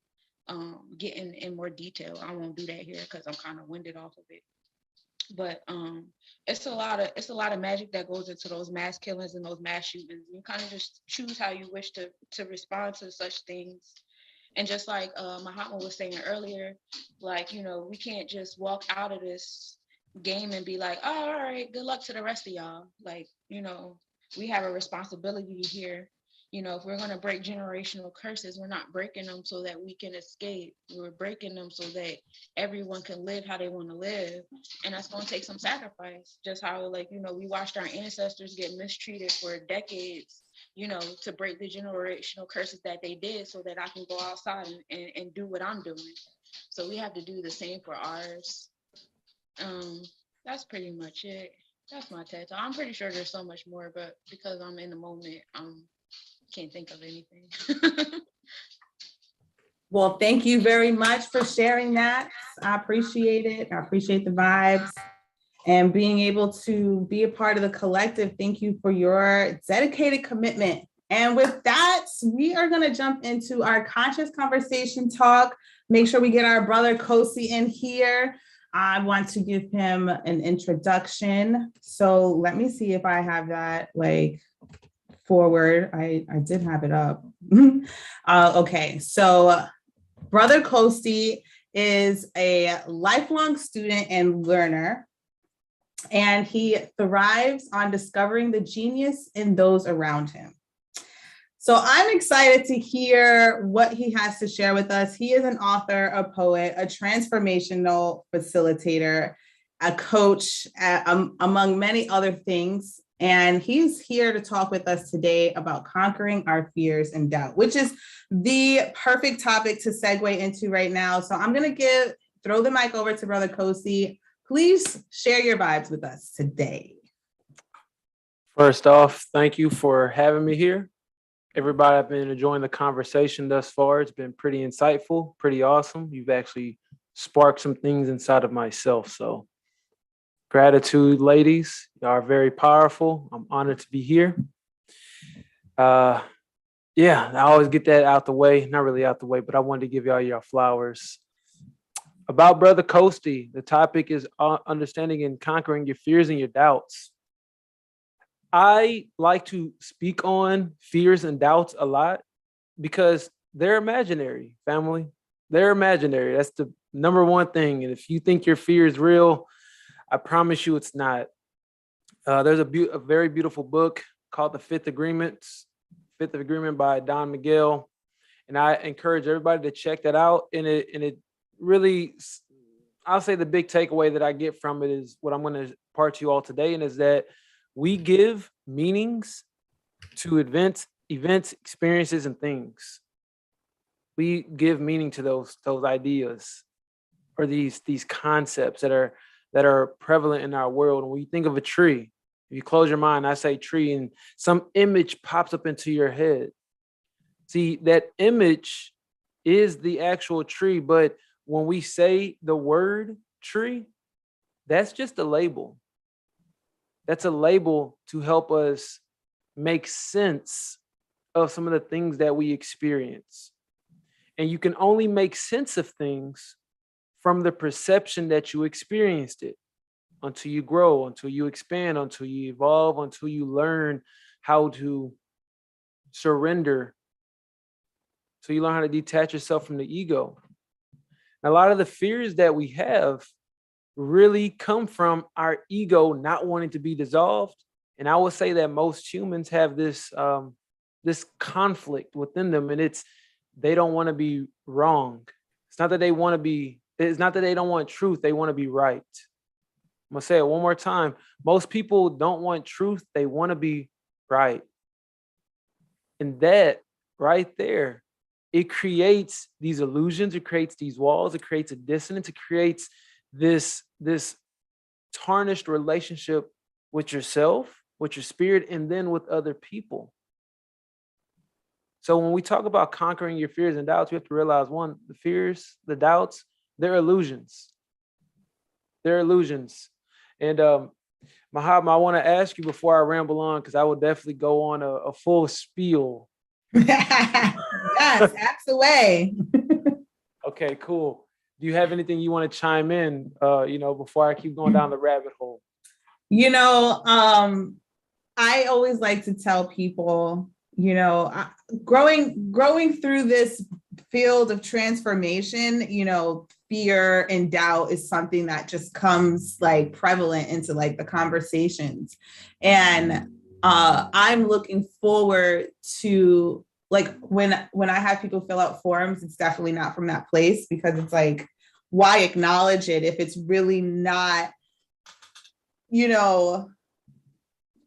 getting in more detail. I won't do that here because I'm kind of winded off of it. But it's a lot of magic that goes into those mass killings and those mass shootings. You kind of just choose how you wish to respond to such things. And just like Mahatma was saying earlier, like, you know, we can't just walk out of this game and be like, oh, all right, good luck to the rest of y'all. Like, you know, we have a responsibility here. You know, if we're going to break generational curses, we're not breaking them so that we can escape. We're breaking them so that everyone can live how they want to live. And that's going to take some sacrifice. Just how, like, you know, we watched our ancestors get mistreated for decades, you know, to break the generational curses that they did so that I can go outside and do what I'm doing. So we have to do the same for ours. That's pretty much it. That's my TED Talk. I'm pretty sure there's so much more, but because I'm in the moment, can't think of anything. Well, thank you very much for sharing that. I appreciate it. I appreciate the vibes and being able to be a part of the collective. Thank you for your dedicated commitment. And with that, we are going to jump into our conscious conversation talk. Make sure we get our brother Kosi in here. I want to give him an introduction. So let me see if I have that like forward. I did have it up. Okay, so Brother Kosi is a lifelong student and learner, and he thrives on discovering the genius in those around him. So I'm excited to hear what he has to share with us. He is an author, a poet, a transformational facilitator, a coach, among many other things. And he's here to talk with us today about conquering our fears and doubt, which is the perfect topic to segue into right now. So I'm going to throw the mic over to Brother Kosi. Please share your vibes with us today. First off, thank you for having me here. Everybody, I've been enjoying the conversation thus far. It's been pretty insightful, pretty awesome. You've actually sparked some things inside of myself. So gratitude, ladies. You are very powerful. I'm honored to be here. I always get that out the way. Not really out the way, but I wanted to give y'all your flowers. About Brother Kosi, the topic is understanding and conquering your fears and your doubts. I like to speak on fears and doubts a lot because they're imaginary, family. They're imaginary. That's the number one thing. And if you think your fear is real, I promise you it's not. There's a very beautiful book called The Fifth Agreement by Don Miguel. And I encourage everybody to check that out. And it really, I'll say the big takeaway that I get from it is what I'm going to impart to you all today. And is that we give meanings to events, experiences, and things. We give meaning to those ideas or these concepts that are prevalent in our world. And when you think of a tree, if you close your mind, I say tree, and some image pops up into your head. See, that image is the actual tree, but when we say the word tree, that's just a label. That's a label to help us make sense of some of the things that we experience. And you can only make sense of things from the perception that you experienced it. until you grow, until you expand, until you evolve, until you learn how to surrender, so you learn how to detach yourself from the ego. A lot of the fears that we have really come from our ego not wanting to be dissolved. And I would say that most humans have this this conflict within them, and it's they don't want to be wrong. It's not that they want to be, it's not that they don't want truth, they want to be right. I'm gonna say it one more time. Most people don't want truth, they want to be right. And that right there, it creates these illusions, it creates these walls, it creates a dissonance, it creates this tarnished relationship with yourself, with your spirit, and then with other people. So when we talk about conquering your fears and doubts, you have to realize, one, the fears, the doubts, they're illusions. They're illusions. And Mahatma, I want to ask you before I ramble on, because I will definitely go on a full spiel. Yes, ask away. Okay, cool. Do you have anything you want to chime in, before I keep going down the rabbit hole? I always like to tell people, growing through this field of transformation, fear and doubt is something that just comes like prevalent into like the conversations. And I'm looking forward to, like, when I have people fill out forms, it's definitely not from that place, because it's like, why acknowledge it if it's really not,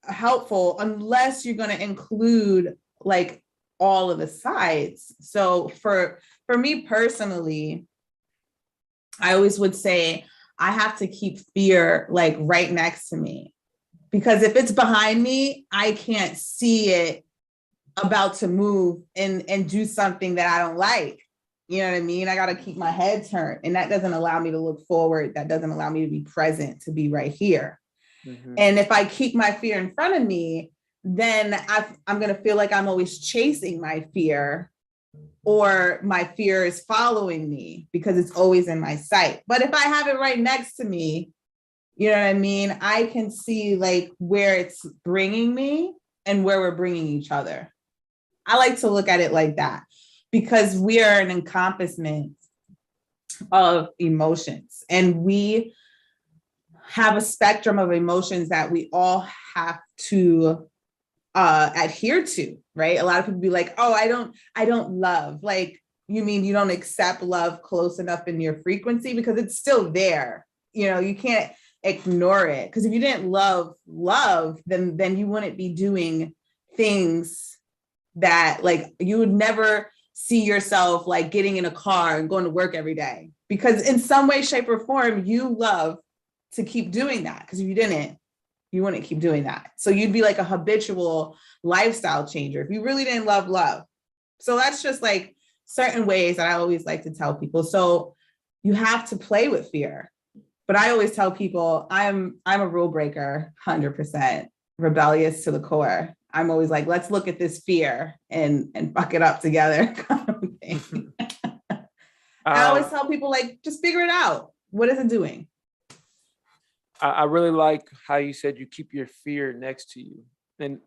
helpful, unless you're going to include like all of the sides. So for me personally, I always would say I have to keep fear like right next to me, because if it's behind me, I can't see it about to move and do something that I don't like. You know what I mean? I got to keep my head turned, and that doesn't allow me to look forward. That doesn't allow me to be present, to be right here. Mm-hmm. And if I keep my fear in front of me, then I'm going to feel like I'm always chasing my fear, or my fear is following me because it's always in my sight. But if I have it right next to me, you know what I mean? I can see like where it's bringing me and where we're bringing each other. I like to look at it like that, because we are an encompassment of emotions, and we have a spectrum of emotions that we all have to adhere to, right? A lot of people be like, oh, I don't love. Like, you mean you don't accept love close enough in your frequency? Because it's still there. You can't ignore it. Because if you didn't love, then you wouldn't be doing things that, like, you would never see yourself like getting in a car and going to work every day. Because in some way, shape, or form, you love to keep doing that. Because if you didn't, you wouldn't keep doing that. So you'd be like a habitual lifestyle changer if you really didn't love. So that's just like certain ways that I always like to tell people. So you have to play with fear. But I always tell people I'm a rule breaker, 100%, rebellious to the core. I'm always like, let's look at this fear and fuck it up together. I always tell people, like, just figure it out. What is it doing? I really like how you said you keep your fear next to you. And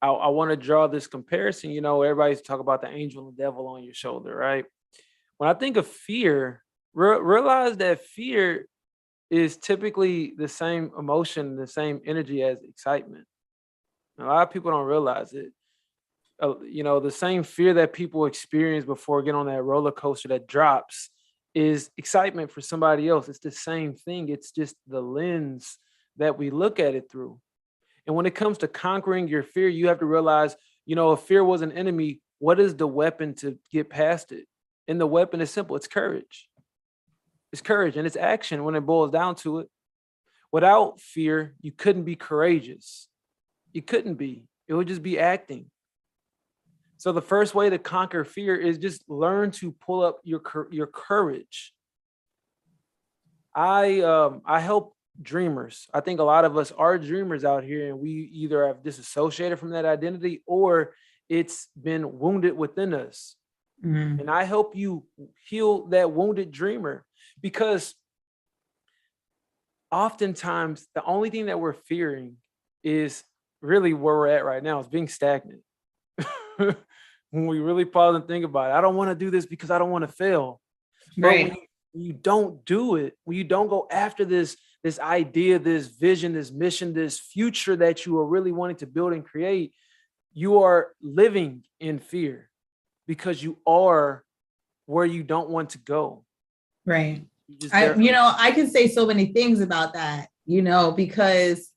I want to draw this comparison. Everybody's talking about the angel and the devil on your shoulder, right? When I think of fear, realize that fear is typically the same emotion, the same energy as excitement. A lot of people don't realize it. The same fear that people experience before getting on that roller coaster that drops is excitement for somebody else. It's the same thing. It's just the lens that we look at it through. And when it comes to conquering your fear, you have to realize, if fear was an enemy, what is the weapon to get past it? And the weapon is simple. It's courage. It's courage, and it's action when it boils down to it. Without fear, you couldn't be courageous. You couldn't be. It would just be acting. So the first way to conquer fear is just learn to pull up your courage. I help dreamers. I think a lot of us are dreamers out here, and we either have disassociated from that identity or it's been wounded within us. Mm-hmm. And I help you heal that wounded dreamer, because oftentimes the only thing that we're fearing is really where we're at right now, is being stagnant. When we really pause and think about it, I don't want to do this because I don't want to fail. But Right. when you don't do it, when you don't go after this idea, this vision, this mission, this future that you are really wanting to build and create, you are living in fear because you are where you don't want to go. Right. You just I can say so many things about that, because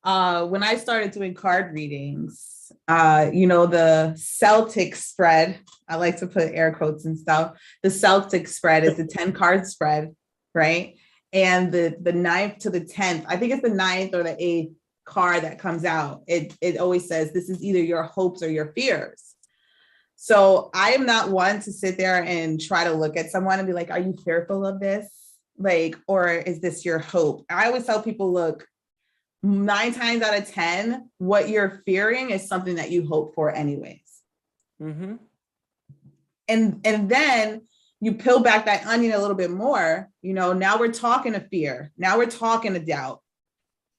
when I started doing card readings, the Celtic spread, I like to put air quotes and stuff. The Celtic spread is the 10 card spread, right? And the 9th to the 10th, I think it's the 9th or the 8th card that comes out. It always says this is either your hopes or your fears. So I am not one to sit there and try to look at someone and be like, are you fearful of this? Or is this your hope? I always tell people, look, 9 times out of 10, what you're fearing is something that you hope for anyways. Mm-hmm. And then you peel back that onion a little bit more, now we're talking to fear. Now we're talking to doubt,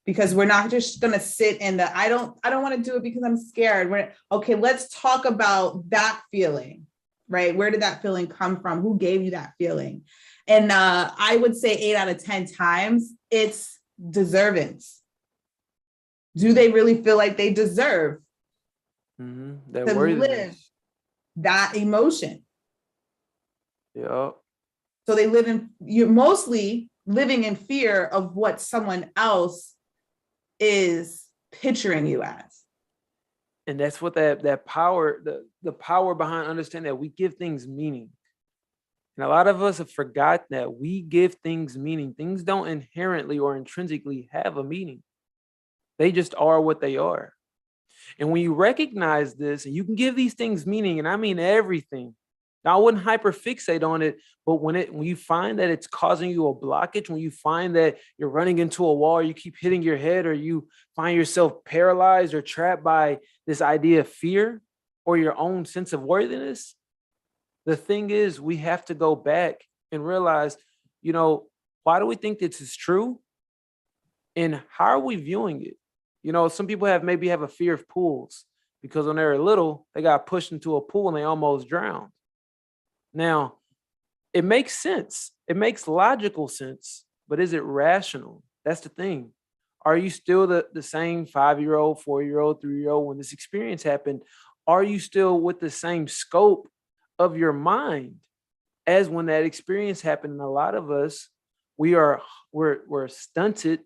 because we're not just going to sit in the, I don't want to do it because I'm scared. Okay, let's talk about that feeling, right? Where did that feeling come from? Who gave you that feeling? And I would say 8 out of 10 times, it's deservance. Do they really feel like they deserve That to worthiness. live that emotion? Yeah. So you're mostly living in fear of what someone else is picturing you as. And that's what that power, the power behind understanding that we give things meaning. And a lot of us have forgotten that we give things meaning. Things don't inherently or intrinsically have a meaning. They just are what they are. And when you recognize this, and you can give these things meaning, and I mean everything. Now, I wouldn't hyperfixate on it, but when you find that it's causing you a blockage, when you find that you're running into a wall, or you keep hitting your head, or you find yourself paralyzed or trapped by this idea of fear or your own sense of worthiness, the thing is, we have to go back and realize, why do we think this is true? And how are we viewing it? Some people maybe have a fear of pools because when they were little, they got pushed into a pool and they almost drowned. Now, it makes sense. It makes logical sense, but is it rational? That's the thing. Are you still the same 5-year-old, 4-year-old, 3-year-old when this experience happened? Are you still with the same scope of your mind as when that experience happened? And a lot of us, we're stunted,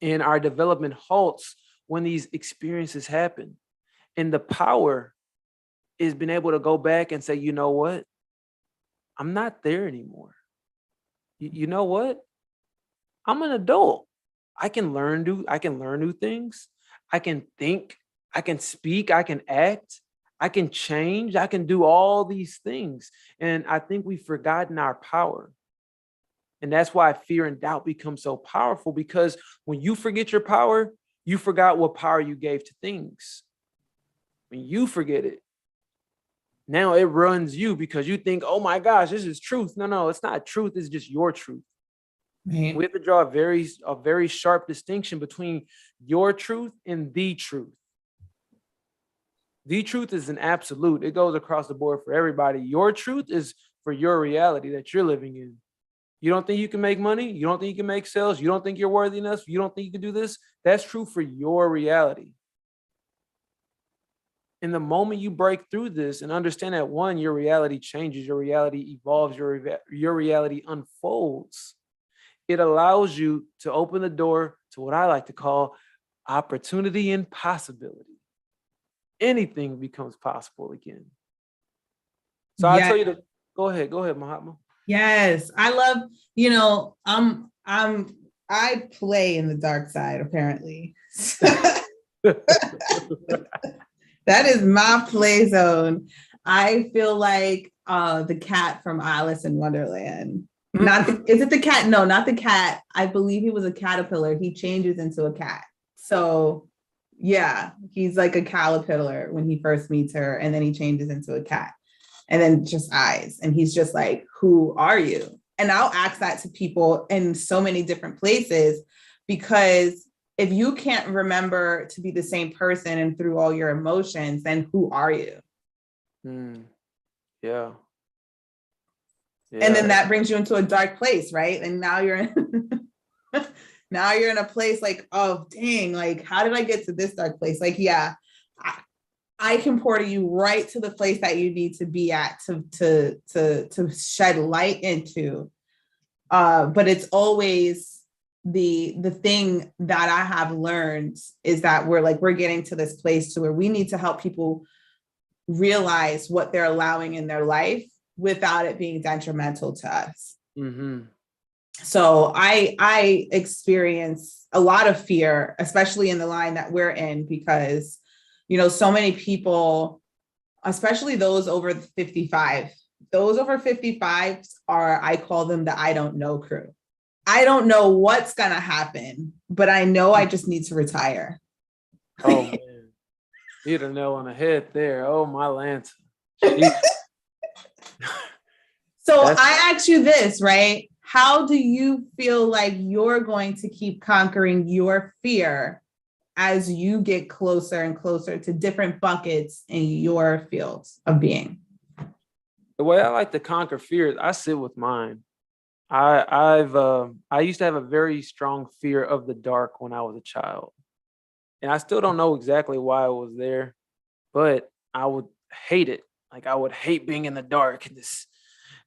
and our development halts when these experiences happen. And the power is being able to go back and say, you know what? I'm not there anymore. You know what? I'm an adult. I can learn new things. I can think, I can speak, I can act, I can change, I can do all these things. And I think we've forgotten our power. And that's why fear and doubt become so powerful, because when you forget your power, you forgot what power you gave to things. When you forget it, now it runs you because you think, oh my gosh, this is truth. No, it's not truth. It's just your truth. Right. We have to draw a very sharp distinction between your truth and the truth. The truth is an absolute. It goes across the board for everybody. Your truth is for your reality that you're living in. You don't think you can make money? You don't think you can make sales? You don't think you're worthy enough? You don't think you can do this? That's true for your reality. And the moment you break through this and understand that, one, your reality changes, your reality evolves, your reality unfolds, it allows you to open the door to what I like to call opportunity and possibility. Anything becomes possible again. So I'll tell you to go ahead, Mahatma. Yes, I love, I play in the dark side, apparently. That is my play zone. I feel like the cat from Alice in Wonderland. Is it the cat? No, not the cat. I believe he was a caterpillar. He changes into a cat. So yeah, he's like a caterpillar when he first meets her, and then he changes into a cat. And then just eyes. And he's just like, who are you? And I'll ask that to people in so many different places, because if you can't remember to be the same person and through all your emotions, then who are you? Yeah. And then that brings you into a dark place, right? And now you're in now you're in a place like, oh dang, like how did I get to this dark place? Like, yeah, I can portal you right to the place that you need to be at to shed light into. But it's always the thing that I have learned is that we're getting to this place to where we need to help people realize what they're allowing in their life without it being detrimental to us. Mm-hmm. So I experience a lot of fear, especially in the line that we're in, because, you know, so many people, especially those over 55, those over 55s are, I call them the I don't know crew. I don't know what's going to happen, but I know I just need to retire. Oh, man. You hit a nail on the head there. Oh, my Lanta. So I ask you this, right? How do you feel like you're going to keep conquering your fear as you get closer and closer to different buckets in your fields of being? The way I like to conquer fear is I sit with mine. I used to have a very strong fear of the dark when I was a child. And I still don't know exactly why it was there, but I would hate it. Like I would hate being in the dark and this,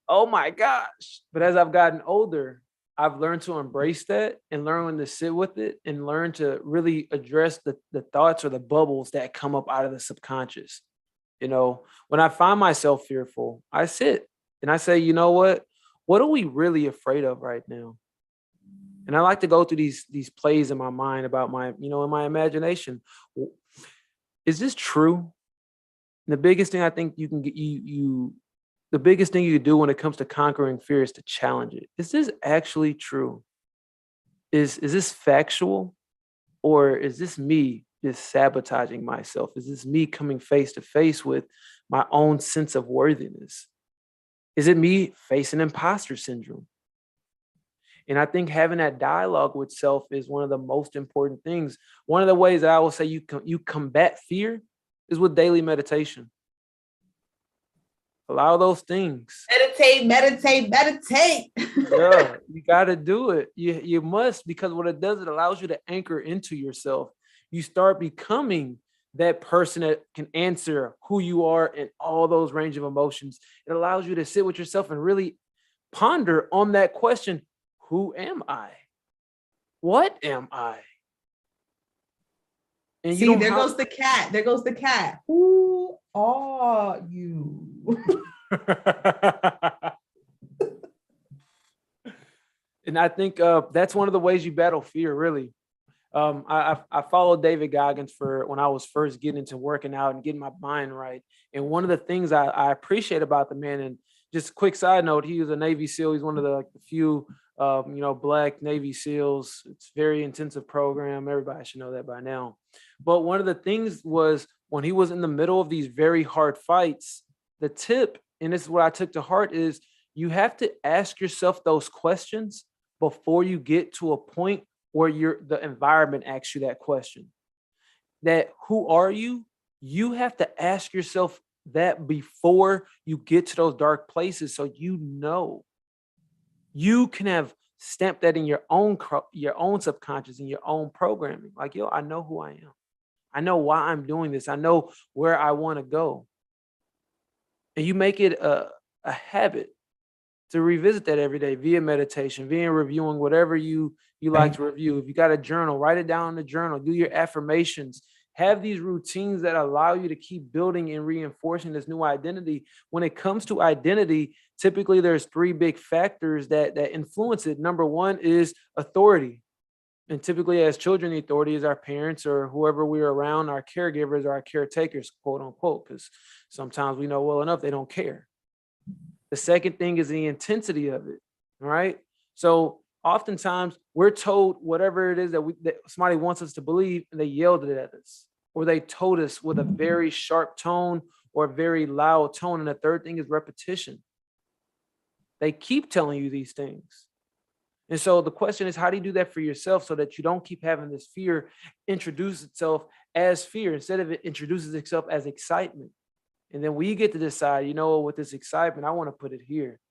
oh my gosh. But as I've gotten older, I've learned to embrace that and learn when to sit with it and learn to really address the thoughts or the bubbles that come up out of the subconscious. You know, when I find myself fearful, I sit and I say, you know what? What are we really afraid of right now? And I like to go through these plays in my mind about my, you know, in my imagination. Is this true? And the biggest thing I think you can get the biggest thing you do when it comes to conquering fear is to challenge it. Is this actually true? Is this factual? Or is this me just sabotaging myself? Is this me coming face to face with my own sense of worthiness? Is it me facing imposter syndrome? And I think having that dialogue with self is one of the most important things. One of the ways that I will say you combat fear is with daily meditation. Allow those things. Meditate. Yeah, you got to do it. You must, because what it does, it allows you to anchor into yourself. You start becoming that person that can answer who you are and all those range of emotions. It allows you to sit with yourself and really ponder on that question. Who am I? What am I? And see, there goes the cat. There goes the cat. Who are you? And I think that's one of the ways you battle fear, really. I followed David Goggins for when I was first getting into working out and getting my mind right. And one of the things I appreciate about the man, and just a quick side note, he was a Navy SEAL. He's one of the few, Black Navy SEALs. It's a very intensive program. Everybody should know that by now. But one of the things was when he was in the middle of these very hard fights, the tip, and this is what I took to heart, is you have to ask yourself those questions before you get to a point where the environment asks you that question. That who are you? You have to ask yourself that before you get to those dark places, so you know you can have stamped that in your own subconscious and your own programming. Like, yo, I know who I am. I know why I'm doing this. I know where I want to go. And you make it a habit to revisit that every day via meditation, via reviewing whatever you like to review. If you got a journal, write it down in the journal, do your affirmations, have these routines that allow you to keep building and reinforcing this new identity. When it comes to identity, typically there's three big factors that influence it. Number one is authority. And typically as children, the authority is our parents or whoever we're around, our caregivers or our caretakers, quote unquote, because sometimes we know well enough they don't care. The second thing is the intensity of it, all right? So oftentimes we're told whatever it is that somebody wants us to believe, and they yelled it at us, or they told us with a very sharp tone or a very loud tone. And the third thing is repetition. They keep telling you these things. And so the question is, how do you do that for yourself so that you don't keep having this fear introduce itself as fear instead of it introduces itself as excitement? And then we get to decide, you know, with this excitement, I want to put it here.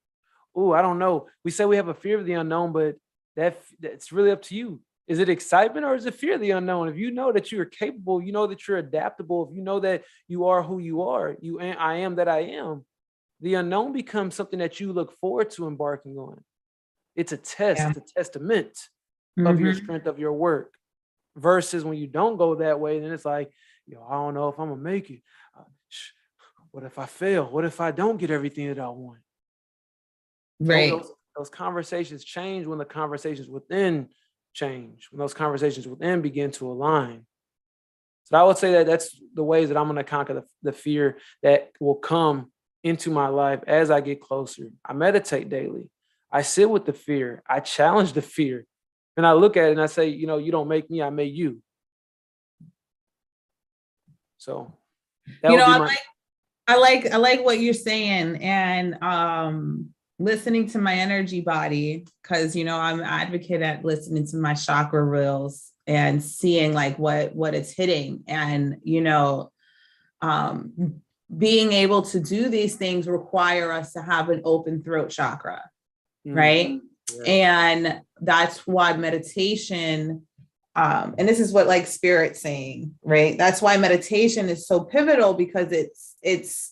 Oh, I don't know. We say we have a fear of the unknown, but that's really up to you. Is it excitement or is it fear of the unknown? If you know that you're capable, you know that you're adaptable, if you know that you are who you are, I am that I am, the unknown becomes something that you look forward to embarking on. It's a test, Yeah. it's a testament of your strength, of your work. Versus when you don't go that way, then it's like, yo, I don't know if I'm gonna make it. What if I fail? What if I don't get everything that I want? Right. Those conversations change when the conversations within change, when those conversations within begin to align. So I would say that that's the ways that I'm going to conquer the fear that will come into my life as I get closer. I meditate daily. I sit with the fear. I challenge the fear. And I look at it and I say, you know, you don't make me, I made you. So that You would know, be I like what you're saying, and listening to my energy body, because you know I'm an advocate at listening to my chakra reels and seeing like what it's hitting, and you know, being able to do these things require us to have an open throat chakra, right? Yeah. And that's why meditation, and this is what like Spirit's saying, right? That's why meditation is so pivotal, because it's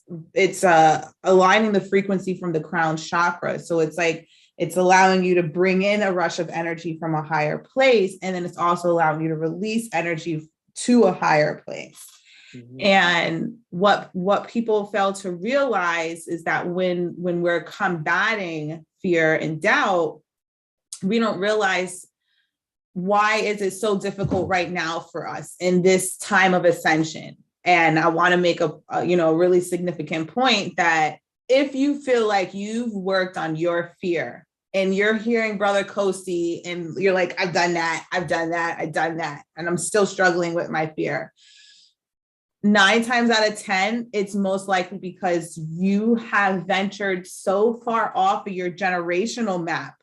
aligning the frequency from the crown chakra. So it's like it's allowing you to bring in a rush of energy from a higher place, and then it's also allowing you to release energy to a higher place. Mm-hmm. And what people fail to realize is that when we're combating fear and doubt, we don't realize, why is it so difficult right now for us in this time of ascension? And I want to make a really significant point that if you feel like you've worked on your fear and you're hearing Brother Kosi and you're like, I've done that, and I'm still struggling with my fear, 9 times out of 10, it's most likely because you have ventured so far off of your generational map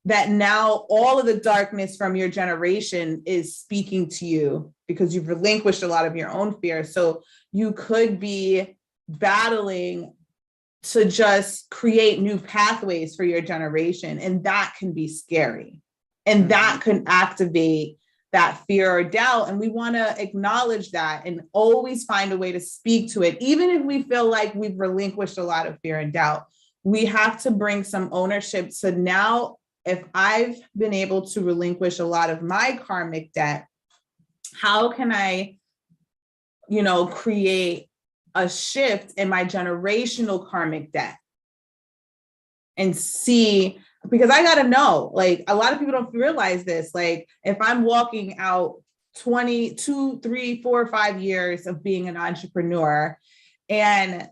that now all of the darkness from your generation is speaking to you, because you've relinquished a lot of your own fear. So you could be battling to just create new pathways for your generation. And that can be scary. And that can activate that fear or doubt. And we want to acknowledge that and always find a way to speak to it. Even if we feel like we've relinquished a lot of fear and doubt, we have to bring some ownership. So now, if I've been able to relinquish a lot of my karmic debt, how can I, create a shift in my generational karmic debt? And see, because I got to know, like, a lot of people don't realize this. Like, if I'm walking out 22, 3, 4, 5 years of being an entrepreneur, and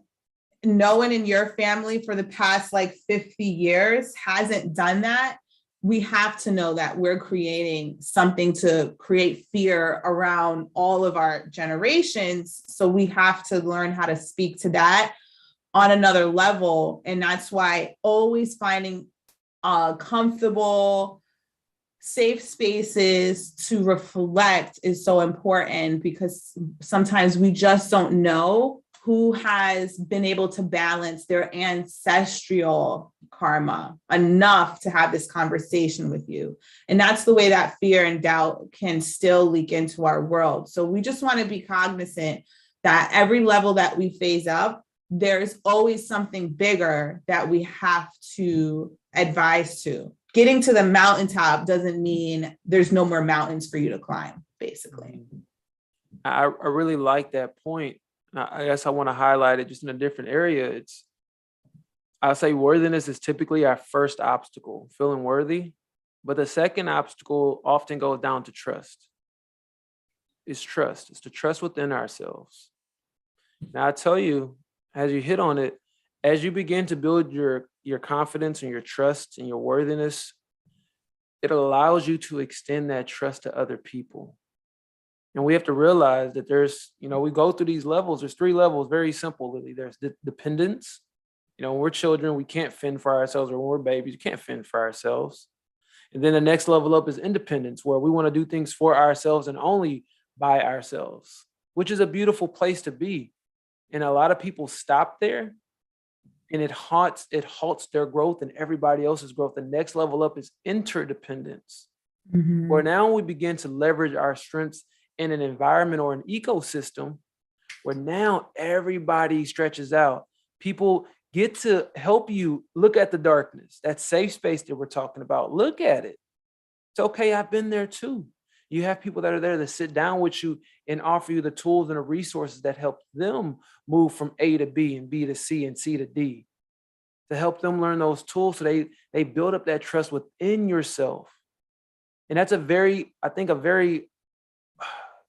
no one in your family for the past like 50 years hasn't done that, we have to know that we're creating something to create fear around all of our generations. So we have to learn how to speak to that on another level. And that's why always finding comfortable, safe spaces to reflect is so important, because sometimes we just don't know who has been able to balance their ancestral karma enough to have this conversation with you. And that's the way that fear and doubt can still leak into our world. So we just want to be cognizant that every level that we phase up, there's always something bigger that we have to advise to. Getting to the mountaintop doesn't mean there's no more mountains for you to climb, basically. I really like that point. I guess I want to highlight it just in a different area. I'll say worthiness is typically our first obstacle, feeling worthy. But the second obstacle often goes down to trust. It's trust. It's the trust within ourselves. Now, I tell you, as you hit on it, as you begin to build your confidence and your trust and your worthiness, it allows you to extend that trust to other people. And we have to realize that there's, we go through these levels. There's 3 levels, very simple, Lily. There's dependence, You know, when we're children, we can't fend for ourselves, or when we're babies, we can't fend for ourselves. And then the next level up is independence, where we want to do things for ourselves and only by ourselves, which is a beautiful place to be. And a lot of people stop there, and it halts their growth and everybody else's growth. The next level up is interdependence, where now we begin to leverage our strengths in an environment or an ecosystem where now everybody stretches out. People get to help you look at the darkness, that safe space that we're talking about. Look at it. It's okay. I've been there too. You have people that are there to sit down with you and offer you the tools and the resources that help them move from A to B and B to C and C to D, to help them learn those tools so they build up that trust within yourself. And that's a very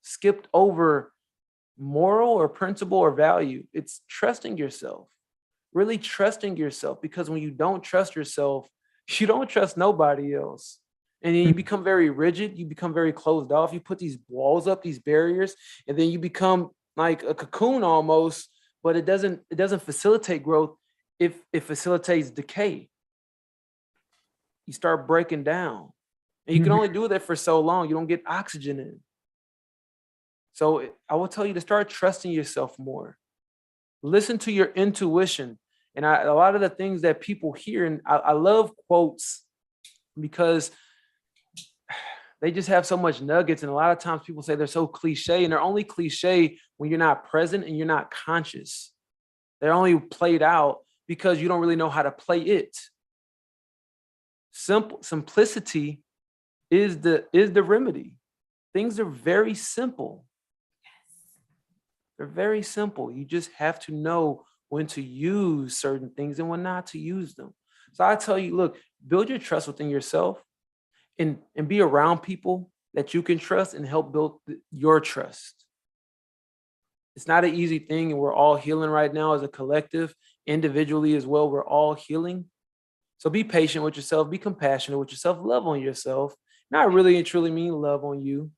skipped over moral or principle or value. It's trusting yourself, really trusting yourself, because when you don't trust yourself, you don't trust nobody else. And then you become very rigid, you become very closed off, you put these walls up, these barriers, and then you become like a cocoon almost, but it doesn't facilitate growth. If it facilitates decay, you start breaking down. And you can only do that for so long. You don't get oxygen in. So I will tell you to start trusting yourself more. Listen to your intuition. And a lot of the things that people hear, and I love quotes because they just have so much nuggets. And a lot of times people say they're so cliche, and they're only cliche when you're not present and you're not conscious. They're only played out because you don't really know how to play it. Simplicity is the remedy. Things are very simple. They're very simple. You just have to know when to use certain things and when not to use them. So I tell you, look, build your trust within yourself and be around people that you can trust and help build your trust. It's not an easy thing, and we're all healing right now as a collective, individually as well. We're all healing. So be patient with yourself, be compassionate with yourself, love on yourself. And I really and truly mean love on you.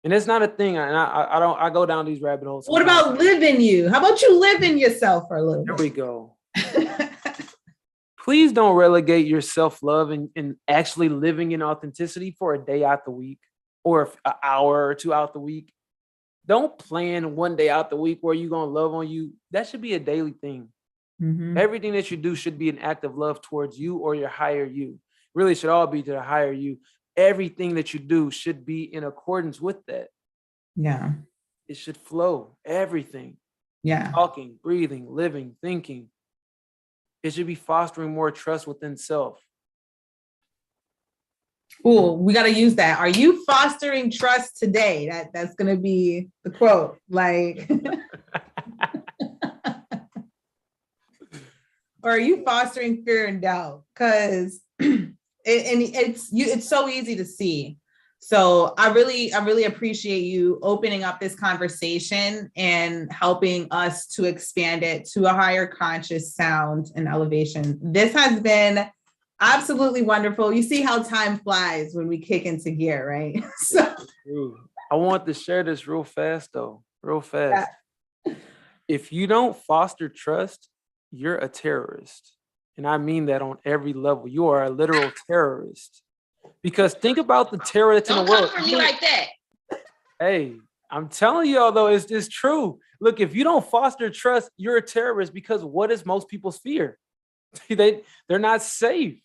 And it's not a thing. And I go down these rabbit holes. What about living you? How about you live in yourself for a little bit? There we go. Please don't relegate your self-love and actually living in authenticity for a day out the week or an hour or two out the week. Don't plan one day out the week where you're going to love on you. That should be a daily thing. Everything that you do should be an act of love towards you or your higher you. Really should all be to the higher you. Everything that you do should be in accordance with that. Yeah. It should flow. Everything. Yeah. Talking, breathing, living, thinking. It should be fostering more trust within self. Oh, we got to use that. Are you fostering trust today? That's going to be the quote. Like, or are you fostering fear and doubt? Because it's so easy to see. So I really appreciate you opening up this conversation and helping us to expand it to a higher conscious sound and elevation. This has been absolutely wonderful. You see how time flies when we kick into gear, right? So I want to share this real fast though, real fast. Yeah. If you don't foster trust, you're a terrorist. And I mean that on every level. You are a literal terrorist. Because think about the terror that's in the world. Don't come for me like that. Hey, I'm telling y'all though, it's true. Look, if you don't foster trust, you're a terrorist, because what is most people's fear? They're not safe.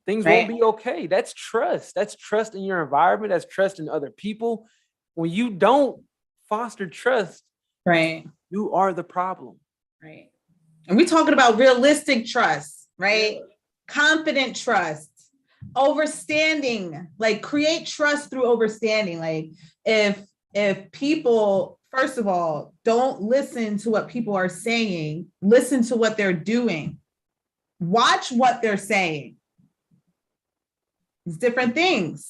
Things won't be okay. That's trust. That's trust in your environment. That's trust in other people. When you don't foster trust, you are the problem. Right. And we're talking about realistic trust, right? Yeah. Confident trust, overstanding, like create trust through overstanding. Like if people, first of all, don't listen to what people are saying, listen to what they're doing, watch what they're saying. It's different things,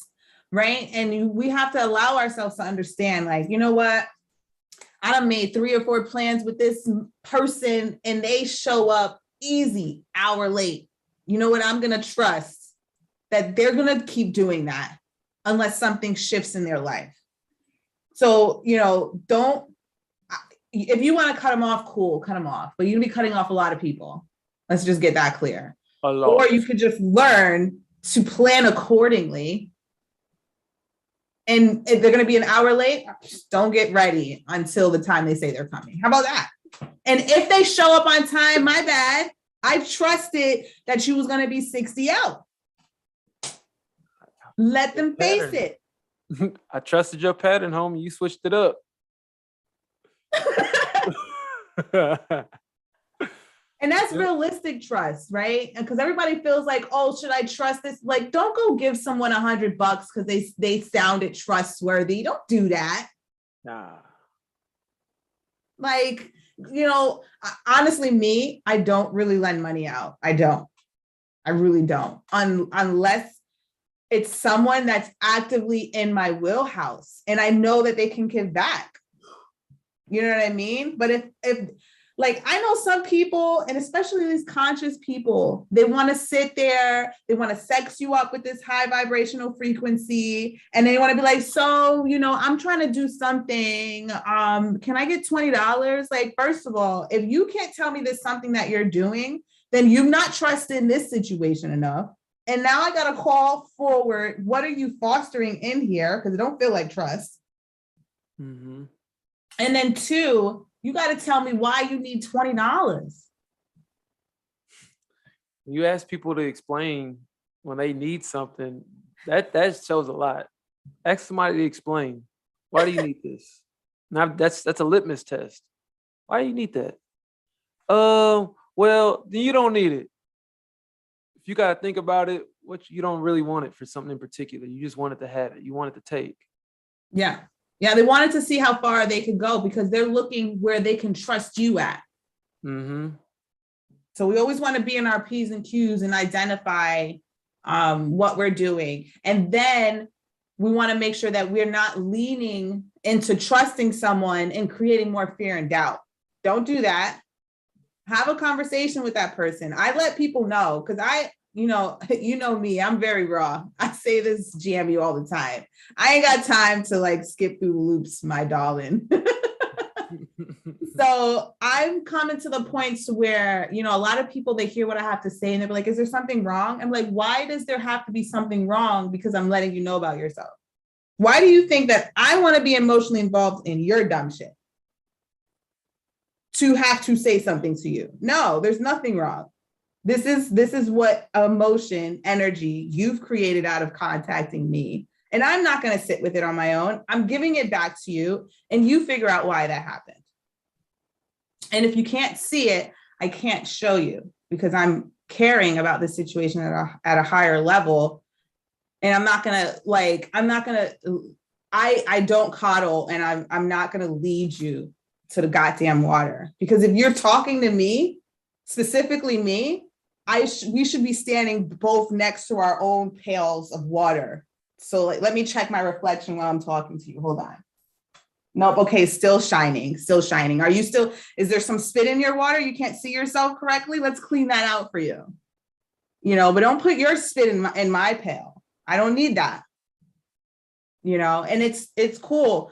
right? And we have to allow ourselves to understand, like, you know what? I done made 3 or 4 plans with this person and they show up easy, hour late. You know what? I'm going to trust that they're going to keep doing that unless something shifts in their life. So, you know, if you want to cut them off, cool, cut them off. But you're gonna be cutting off a lot of people. Let's just get that clear. A lot. Or you could just learn to plan accordingly. And if they're gonna be an hour late, don't get ready until the time they say they're coming. How about that? And if they show up on time, my bad. I trusted that you was gonna be 60 out. Let them face it. I trusted your pattern, homie. You switched it up. And that's realistic trust, right? Because everybody feels like, oh, should I trust this? Like, don't go give someone $100 because they sounded trustworthy. Don't do that. Nah. Like, you know, honestly, me, I don't really lend money out. I don't. I really don't. Unless it's someone that's actively in my wheelhouse and I know that they can give back. You know what I mean? But if like, I know some people, and especially these conscious people, they want to sit there, they want to sex you up with this high vibrational frequency, and they want to be like, so, you know, I'm trying to do something. Can I get $20? Like, first of all, if you can't tell me there's something that you're doing, then you've not trusted in this situation enough. And now I got to call forward. What are you fostering in here? Because it don't feel like trust. Mm-hmm. And then 2, you got to tell me why you need $20. You ask people to explain when they need something, that shows a lot. Ask somebody to explain. Why do you need this? Now that's a litmus test. Why do you need that? Well, then you don't need it. If you got to think about it, you don't really want it for something in particular. You just wanted to have it. You want it to take. Yeah. Yeah, they wanted to see how far they could go because they're looking where they can trust you at. Mm-hmm. So we always want to be in our P's and Q's and identify what we're doing. And then we want to make sure that we're not leaning into trusting someone and creating more fear and doubt. Don't do that. Have a conversation with that person. I let people know because you know me, I'm very raw. I say this GMU all the time. I ain't got time to like skip through the loops, my darling. So I'm coming to the points where, you know, a lot of people, they hear what I have to say and they're like, is there something wrong? I'm like, why does there have to be something wrong? Because I'm letting you know about yourself. Why do you think that I want to be emotionally involved in your dumb shit? To have to say something to you? No, there's nothing wrong. This is what emotion, energy you've created out of contacting me. And I'm not going to sit with it on my own. I'm giving it back to you and you figure out why that happened. And if you can't see it, I can't show you because I'm caring about the situation at a higher level. And I don't coddle and I'm not going to lead you to the goddamn water. Because if you're talking to me, specifically me, we should be standing both next to our own pails of water. So like, let me check my reflection while I'm talking to you. Hold on. Nope. Okay. Still shining. Is there some spit in your water? You can't see yourself correctly. Let's clean that out for you. You know, but don't put your spit in my pail. I don't need that. You know, and it's cool.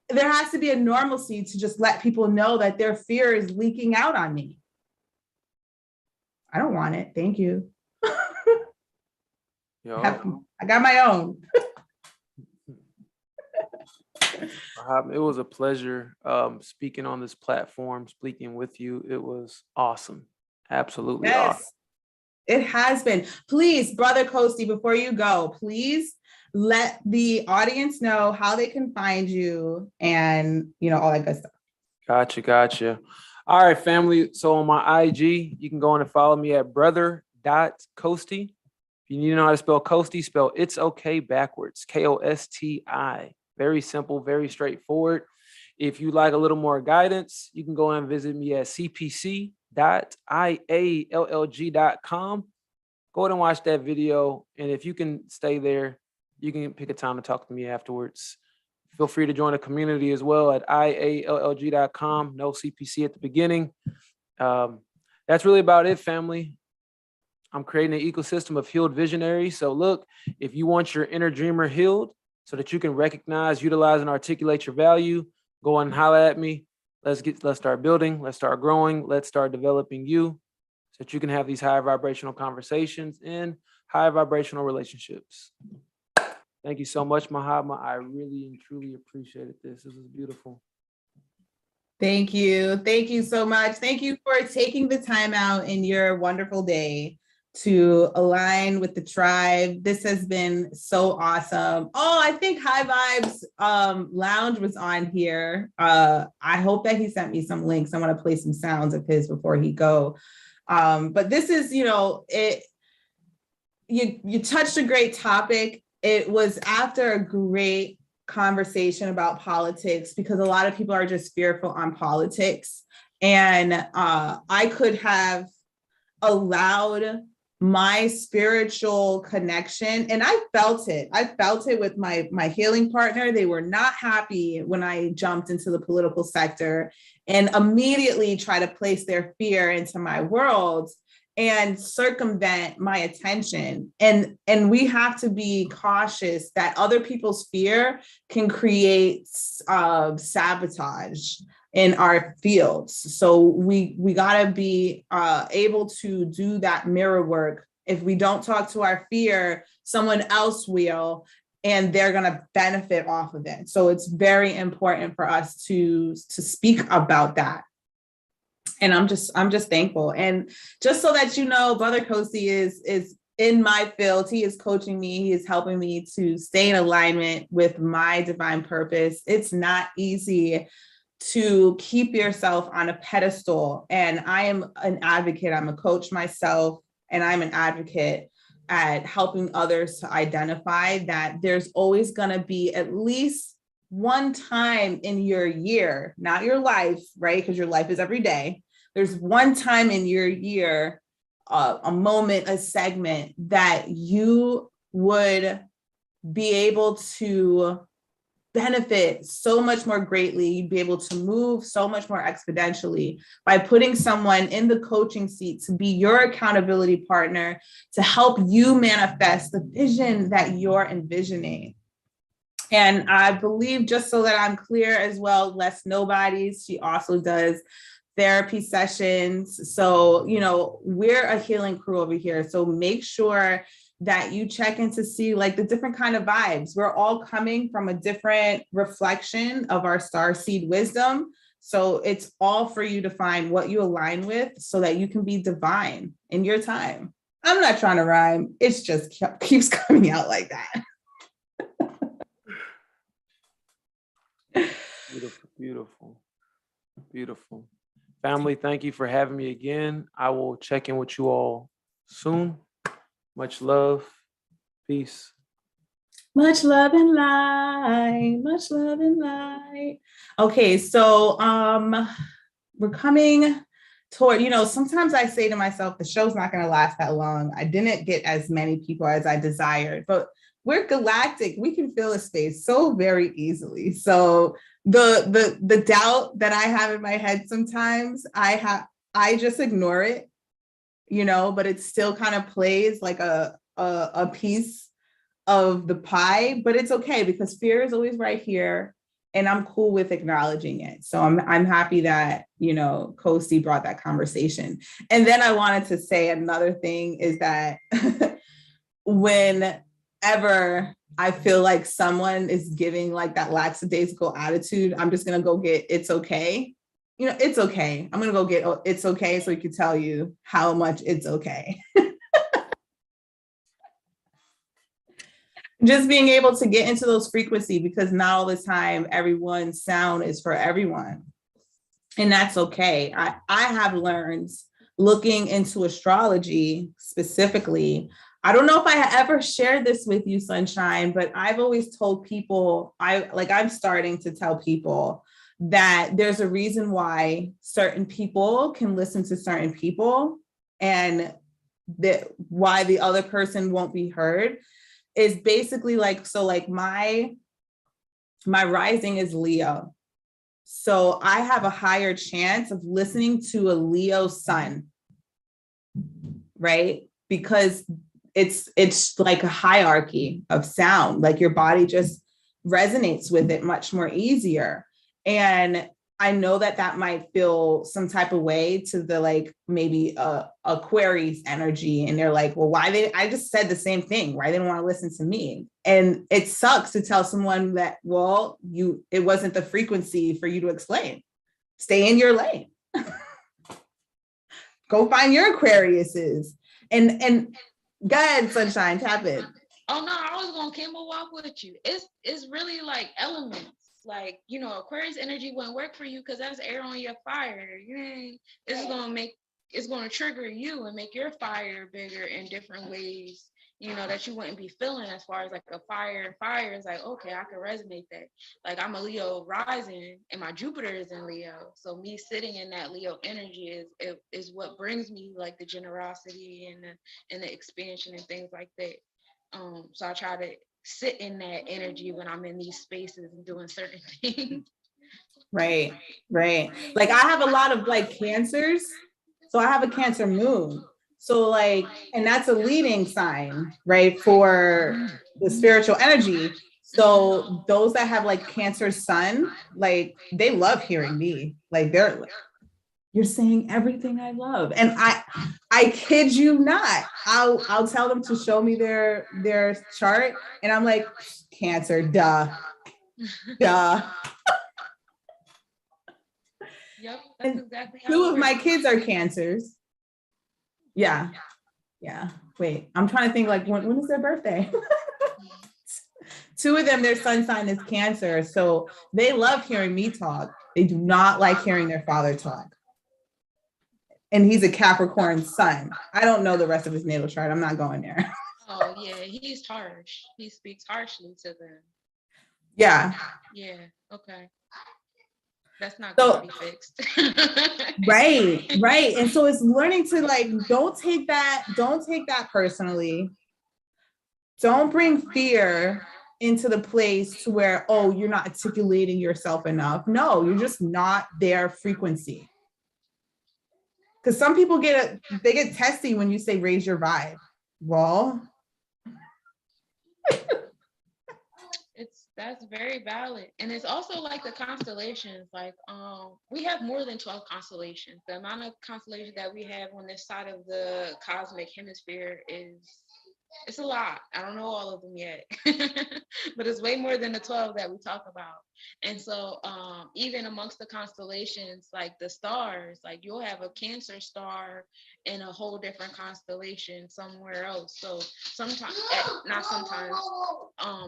There has to be a normalcy to just let people know that their fear is leaking out on me. I don't want it. Thank you. I got my own. It was a pleasure speaking on this platform, speaking with you. It was awesome. Absolutely awesome. It has been. Please, Brother Coasty, before you go, please let the audience know how they can find you and, you know, all that good stuff. Gotcha. All right, family. So on my IG, you can go on and follow me at brother.coasty. If you need to know how to spell Coasty, spell it's okay backwards, Kosti. Very simple, very straightforward. If you like a little more guidance, you can go and visit me at cpc.iallg.com. Go ahead and watch that video. And if you can stay there, you can pick a time to talk to me afterwards. Feel free to join the community as well at iallg.com. No CPC at the beginning. That's really about it, family. I'm creating an ecosystem of healed visionaries. So look, if you want your inner dreamer healed so that you can recognize, utilize, and articulate your value, go and holler at me. Let's start building, let's start growing, let's start developing you so that you can have these high vibrational conversations and high vibrational relationships. Thank you so much, Mahatma. I really and truly appreciated this. This was beautiful. Thank you. Thank you so much. Thank you for taking the time out in your wonderful day to align with the tribe. This has been so awesome. Oh, I think High Vibes Lounge was on here. I hope that he sent me some links. I want to play some sounds of his before he go. But this is, you touched a great topic. It was after a great conversation about politics, because a lot of people are just fearful on politics. And I could have allowed my spiritual connection, and I felt it with my healing partner. They were not happy when I jumped into the political sector and immediately try to place their fear into my world and circumvent my attention. And we have to be cautious that other people's fear can create sabotage in our fields. So we gotta be able to do that mirror work. If we don't talk to our fear, someone else will, and they're gonna benefit off of it. So it's very important for us to speak about that. And I'm just thankful. And just so that you know, Brother Kosi is in my field. He is coaching me. He is helping me to stay in alignment with my divine purpose. It's not easy to keep yourself on a pedestal. And I am an advocate. I'm a coach myself, and I'm an advocate at helping others to identify that there's always going to be at least one time in your year, not your life, right? Because your life is every day. There's one time in your year, a moment, a segment that you would be able to benefit so much more greatly. You'd be able to move so much more exponentially by putting someone in the coaching seat to be your accountability partner to help you manifest the vision that you're envisioning. And I believe, just so that I'm clear as well, Les Nobodies, she also does therapy sessions. So, we're a healing crew over here. So make sure that you check in to see like the different kind of vibes. We're all coming from a different reflection of our starseed wisdom. So it's all for you to find what you align with so that you can be divine in your time. I'm not trying to rhyme. It's just keeps coming out like that. Beautiful, beautiful, beautiful. Family, thank you for having me again. I will check in with you all soon. Much love. Peace. Much love and light. Much love and light. Okay, so we're coming toward, sometimes I say to myself, the show's not going to last that long. I didn't get as many people as I desired, but we're galactic. We can fill a space so very easily. So the doubt that I have in my head sometimes, I just ignore it, but it still kind of plays like a piece of the pie, but it's okay because fear is always right here, and I'm cool with acknowledging it. So I'm happy that, Kosi brought that conversation. And then I wanted to say another thing is that whenever I feel like someone is giving like that lackadaisical attitude, I'm just going to go get it's okay. It's okay. I'm going to go get it's okay so he can tell you how much it's okay. Just being able to get into those frequencies, because not all the time everyone's sound is for everyone. And that's okay. I have learned, looking into astrology specifically, I don't know if I ever shared this with you, Sunshine, but I've always told people, I'm starting to tell people that there's a reason why certain people can listen to certain people, and that why the other person won't be heard is basically my rising is Leo. So I have a higher chance of listening to a Leo sun, right? Because it's like a hierarchy of sound, like your body just resonates with it much more easier. And I know that that might feel some type of way to the like maybe Aquarius energy, and they're like, well, I just said the same thing, why they don't want to listen to me? And it sucks to tell someone that, well, it wasn't the frequency for you to explain. Stay in your lane. Go find your Aquariuses and go ahead, Sunshine, tap in. Oh no, I was gonna camel walk with you. It's really like elements. Like, you know, Aquarius energy wouldn't work for you because that's air on your fire. It's gonna trigger you and make your fire bigger in different ways, you know, that you wouldn't be feeling. As far as like a fire is like, okay, I can resonate that. Like, I'm a Leo rising and my Jupiter is in Leo, so me sitting in that Leo energy is what brings me like the generosity and the expansion and things like that. So I try to sit in that energy when I'm in these spaces and doing certain things. Right. Like, I have a lot of like Cancers. So I have a Cancer moon. So like, and that's a leading sign, right, for the spiritual energy. So those that have like Cancer sun, like, they love hearing me. Like, you're saying everything I love. And I kid you not, I'll tell them to show me their chart, and I'm like, Cancer, duh. Yep, that's exactly how Two of my kids are Cancers. Yeah. Wait, I'm trying to think, like, when is their birthday? Two of them, their sun sign is Cancer. So they love hearing me talk. They do not like hearing their father talk. And he's a Capricorn sun. I don't know the rest of his natal chart. I'm not going there. Oh yeah, he's harsh. He speaks harshly to them. Yeah. Yeah. Okay. That's not going to be fixed. Right. And so it's learning to like, don't take that personally. Don't bring fear into the place to where, oh, you're not articulating yourself enough. No, you're just not their frequency. Because some people get testy when you say raise your vibe. Well, that's very valid. And it's also like the constellations. Like, we have more than 12 constellations. The amount of constellations that we have on this side of the cosmic hemisphere it's a lot. I don't know all of them yet, but it's way more than the 12 that we talk about. And so even amongst the constellations, like the stars, like you'll have a Cancer star in a whole different constellation somewhere else. So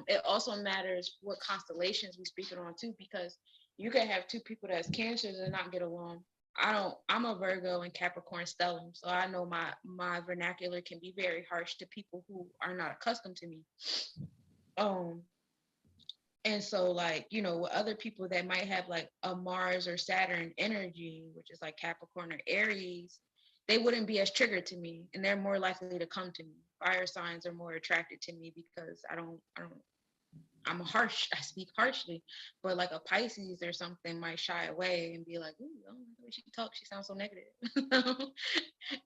it also matters what constellations we speaking on too, because you can have two people that's Cancers and not get along. I'm a Virgo and Capricorn stellium, so I know my vernacular can be very harsh to people who are not accustomed to me. And so, like, you know, with other people that might have like a Mars or Saturn energy, which is like Capricorn or Aries, they wouldn't be as triggered to me, and they're more likely to come to me. Fire signs are more attracted to me because I'm harsh. I speak harshly, but like a Pisces or something might shy away and be like, "Ooh, I don't know the way she talks. She sounds so negative."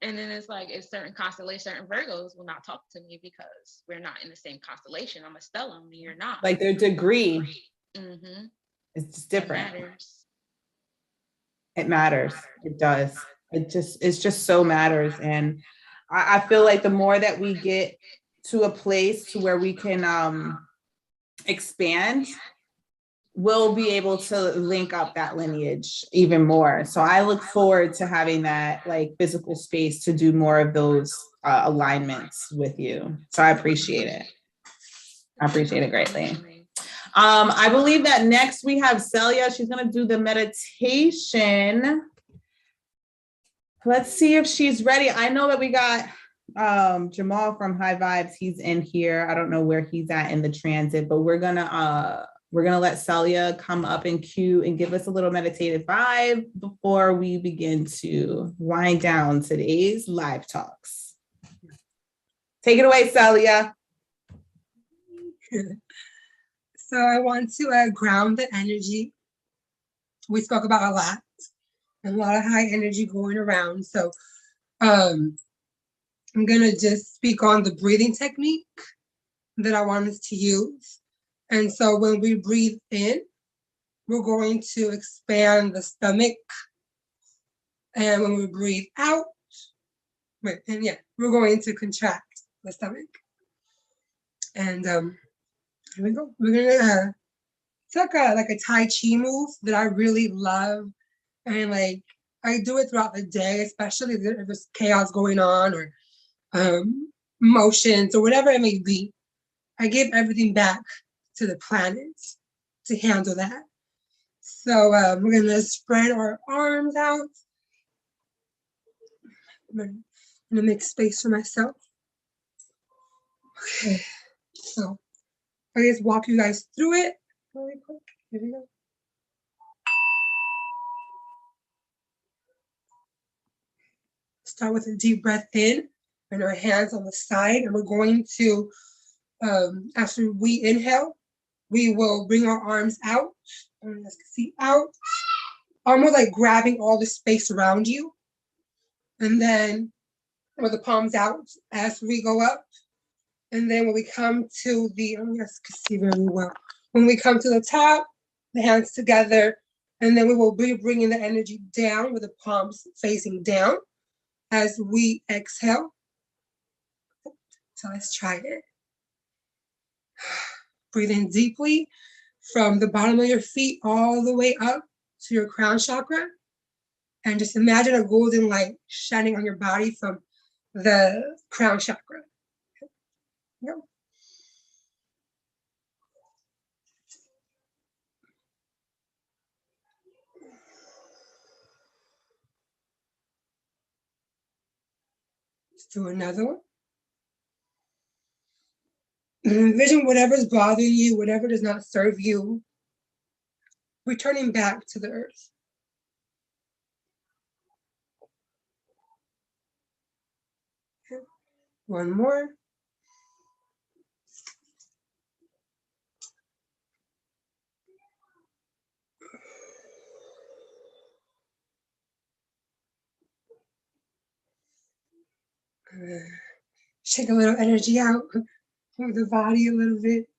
And then it's like, it's certain constellations, certain Virgos will not talk to me because we're not in the same constellation. I'm a stellium, and you're not. like their degree, Mm-hmm. it's just different. It matters. It does. It's just so matters. And I feel like the more that we get to a place to where we can expand, we'll be able to link up that lineage even more. So I look forward to having that like physical space to do more of those alignments with you. So I appreciate it. I appreciate it greatly. I believe that next we have Celia. She's going to do the meditation. Let's see if she's ready. I know that we got Jamal from High Vibes. He's in here. I don't know where he's at in the transit, but we're gonna let Celia come up in queue and give us a little meditative vibe before we begin to wind down today's live talks. Take it away, Celia. So I want to ground the energy. We spoke about a lot of high energy going around. So I'm gonna just speak on the breathing technique that I want us to use. And so when we breathe in, we're going to expand the stomach. And when we breathe out, we're going to contract the stomach. And here we go. We're gonna it's like a Tai Chi move that I really love. And like I do it throughout the day, especially if there's chaos going on or emotions or whatever it may be. I give everything back to the planet to handle that. So we're gonna spread our arms out. I'm gonna make space for myself. Okay, so I just walk you guys through it really quick. Here we go. Start with a deep breath in and our hands on the side, and we're going to, after we inhale, we will bring our arms out, and let's see, out, almost like grabbing all the space around you. And then with the palms out as we go up. And then when we come to the, you guys can see very well. When we come to the top, the hands together, and then we will be bringing the energy down with the palms facing down as we exhale. So let's try it. Breathe in deeply from the bottom of your feet all the way up to your crown chakra. And just imagine a golden light shining on your body from the crown chakra. Yep. Let's do another one. Envision whatever's bothering you, whatever does not serve you, returning back to the earth. Okay. One more. Shake a little energy out, move the body a little bit.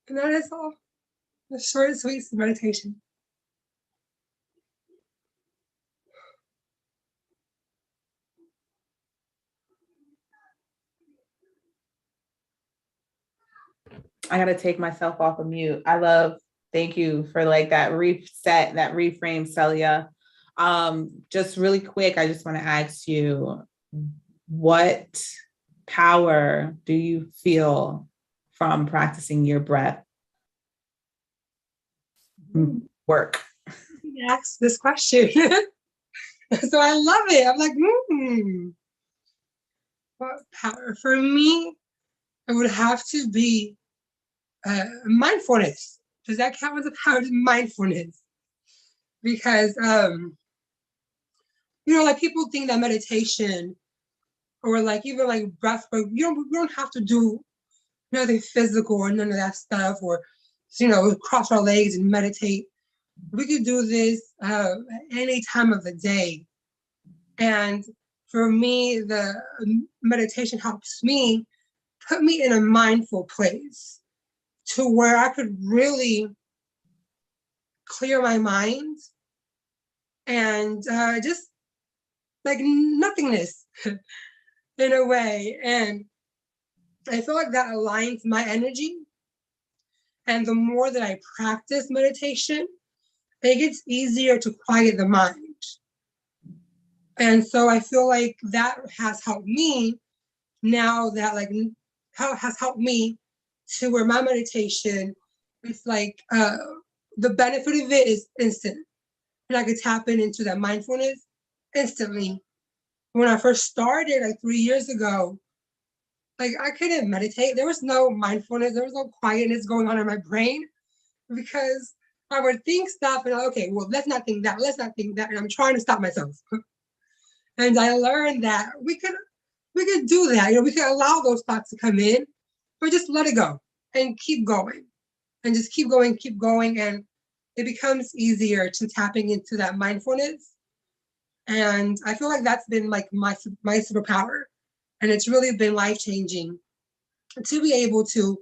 And that is all. A short and sweet meditation. I gotta take myself off of mute. Thank you for like that reset, that reframe, Celia. Just really quick, I just want to ask you, what power do you feel from practicing your breath work? You asked this question. So I love it. I'm like, what power? For me, it would have to be mindfulness. Does that count as a power? Mindfulness. Because, like people think that meditation or like even like breath work, we don't have to do nothing physical or none of that stuff, or, cross our legs and meditate. We could do this any time of the day. And for me, the meditation helps me put me in a mindful place to where I could really clear my mind and just like nothingness in a way. And I feel like that aligns my energy. And the more that I practice meditation, it gets easier to quiet the mind. And so I feel like that has helped me now, that like how it has helped me to where my meditation, it's like the benefit of it is instant. And I could tap into that mindfulness instantly. When I first started like 3 years ago, like I couldn't meditate. There was no mindfulness. There was no quietness going on in my brain, because I would think stuff and okay, well, let's not think that. Let's not think that. And I'm trying to stop myself. And I learned that we could do that. We could allow those thoughts to come in, but just let it go and keep going, and just keep going, and it becomes easier to tapping into that mindfulness. And I feel like that's been like my superpower. And it's really been life-changing to be able to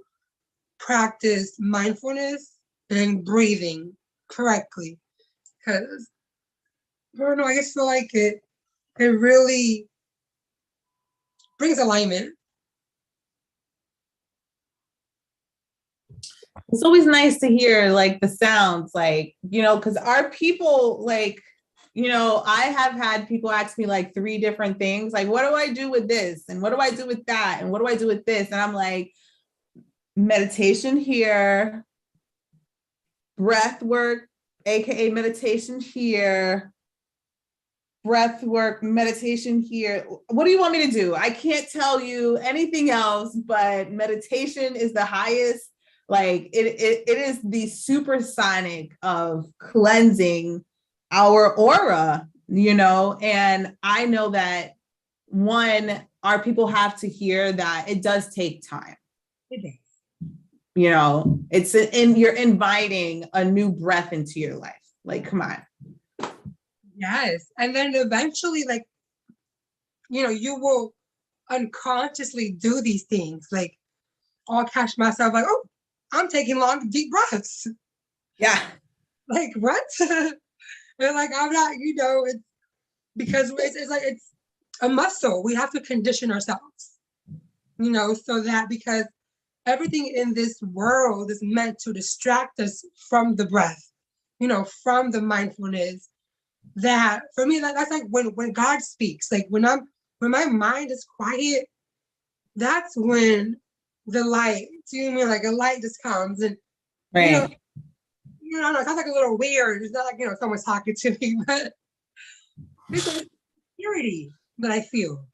practice mindfulness and breathing correctly. Because I don't know, I just feel like it really brings alignment. It's always nice to hear like the sounds, like, because our people, like, I have had people ask me like 3 different things, like, what do I do with this? And what do I do with that? And what do I do with this? And I'm like, meditation here, breath work, AKA meditation here, breath work, meditation here. What do you want me to do? I can't tell you anything else, but meditation is the highest. Like it is the supersonic of cleansing our aura, and I know that our people have to hear that it does take time. It is. You're inviting a new breath into your life. Like, come on. Yes. And then eventually, like, you will unconsciously do these things. Like, I'll catch myself like, oh, I'm taking long, deep breaths. Yeah. Like, what? And like, I'm not, it's because it's like, it's a muscle. We have to condition ourselves, so that because everything in this world is meant to distract us from the breath, from the mindfulness. That for me, that's like when God speaks. Like when my mind is quiet, that's when the light. Do you mean like a light just comes and right? I don't know. It sounds like a little weird. It's not like someone's talking to me, but it's a security that I feel.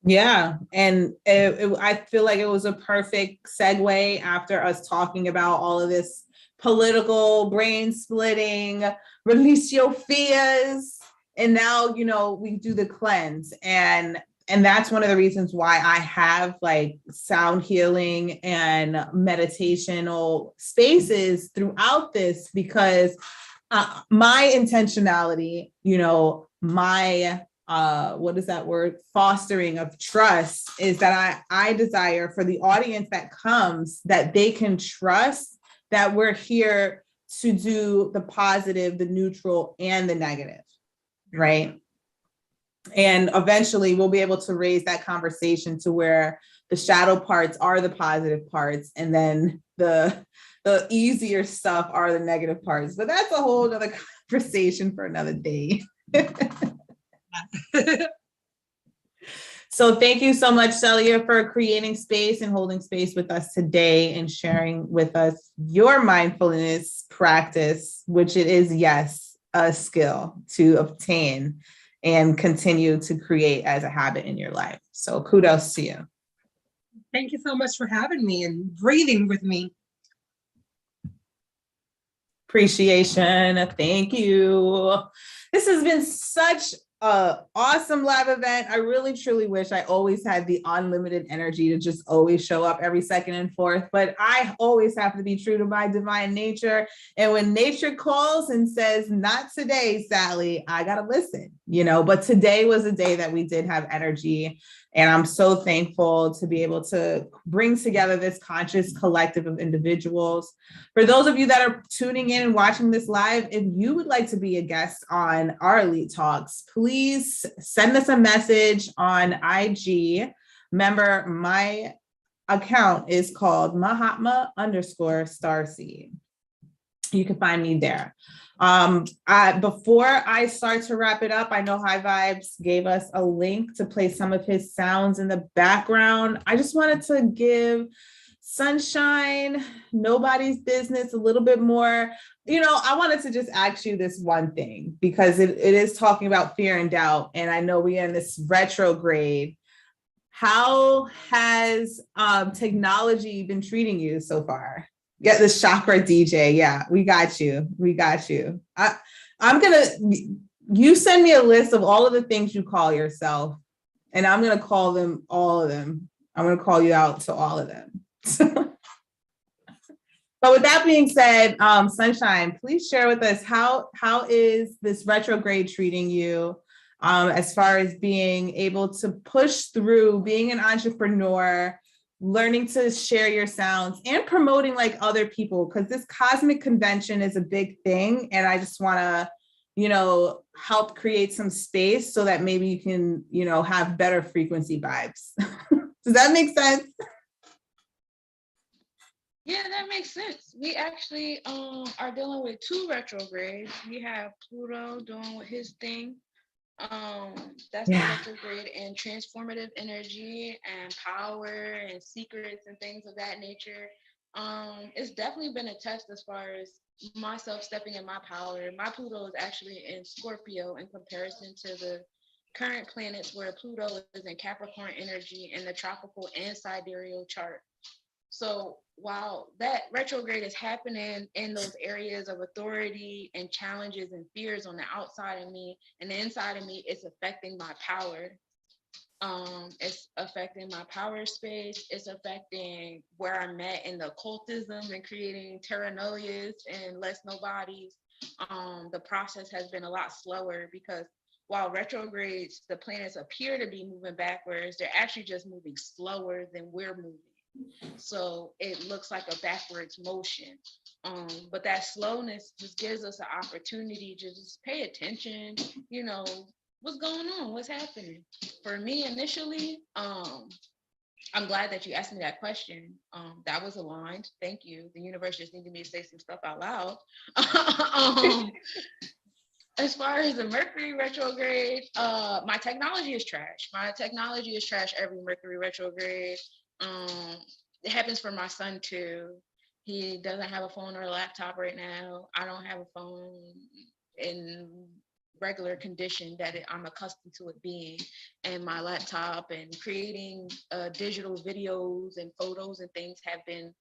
Yeah, and I feel like it was a perfect segue after us talking about all of this political brain splitting, release your fears, and now we do the cleanse, and that's one of the reasons why I have like sound healing and meditational spaces throughout this, because my intentionality, my what is that word? Fostering of trust, is that I desire for the audience that comes that they can trust that we're here to do the positive, the neutral, and the negative, right? And eventually we'll be able to raise that conversation to where the shadow parts are the positive parts, and then the easier stuff are the negative parts. But that's a whole other conversation for another day. So thank you so much, Celia, for creating space and holding space with us today and sharing with us your mindfulness practice, which it is, yes, a skill to obtain and continue to create as a habit in your life. So kudos to you. Thank you so much for having me and breathing with me. Appreciation. Thank you. This has been such an awesome live event. I really, truly wish I always had the unlimited energy to just always show up every second and fourth, but I always have to be true to my divine nature. And when nature calls and says, not today, Sally, I got to listen, but today was a day that we did have energy. And I'm so thankful to be able to bring together this conscious collective of individuals. For those of you that are tuning in and watching this live, if you would like to be a guest on our Elite Talks, please send us a message on IG. Remember, my account is called Mahatma_Starseed. You can find me there. Before I start to wrap it up, I know High Vibes gave us a link to play some of his sounds in the background. I just wanted to give Sunshine, Nobody's Business a little bit more. I wanted to just ask you this one thing, because it is talking about fear and doubt. And I know we're in this retrograde. How has technology been treating you so far? Get the chakra DJ. Yeah, we got you. You send me a list of all of the things you call yourself, and I'm going to call them all of them. I'm going to call you out to all of them. But with that being said, Sunshine, please share with us, how is this retrograde treating you? as far as being able to push through being an entrepreneur, learning to share your sounds and promoting like other people, because this cosmic convention is a big thing. And I just want to, help create some space so that maybe you can, have better frequency vibes. Does that make sense? Yeah, that makes sense. We actually are dealing with 2 retrogrades. We have Pluto doing his thing. That's the retrograde and transformative energy and power and secrets and things of that nature. It's definitely been a test as far as myself stepping in my power. My Pluto is actually in Scorpio in comparison to the current planets, where Pluto is in Capricorn energy in the tropical and sidereal chart. So while that retrograde is happening in those areas of authority and challenges and fears on the outside of me, and the inside of me, it's affecting my power. It's affecting my power space. It's affecting where I'm at in the occultism and creating terra nullius and less nobodies. The process has been a lot slower because while retrogrades, the planets appear to be moving backwards, they're actually just moving slower than we're moving. So it looks like a backwards motion. But that slowness just gives us an opportunity to just pay attention, what's going on, what's happening. For me initially, I'm glad that you asked me that question. That was aligned. Thank you. The universe just needed me to say some stuff out loud. As far as the Mercury retrograde, my technology is trash. My technology is trash every Mercury retrograde. It happens for my son too. He doesn't have a phone or a laptop right now. I don't have a phone in regular condition that I'm accustomed to it being, and my laptop and creating digital videos and photos and things have been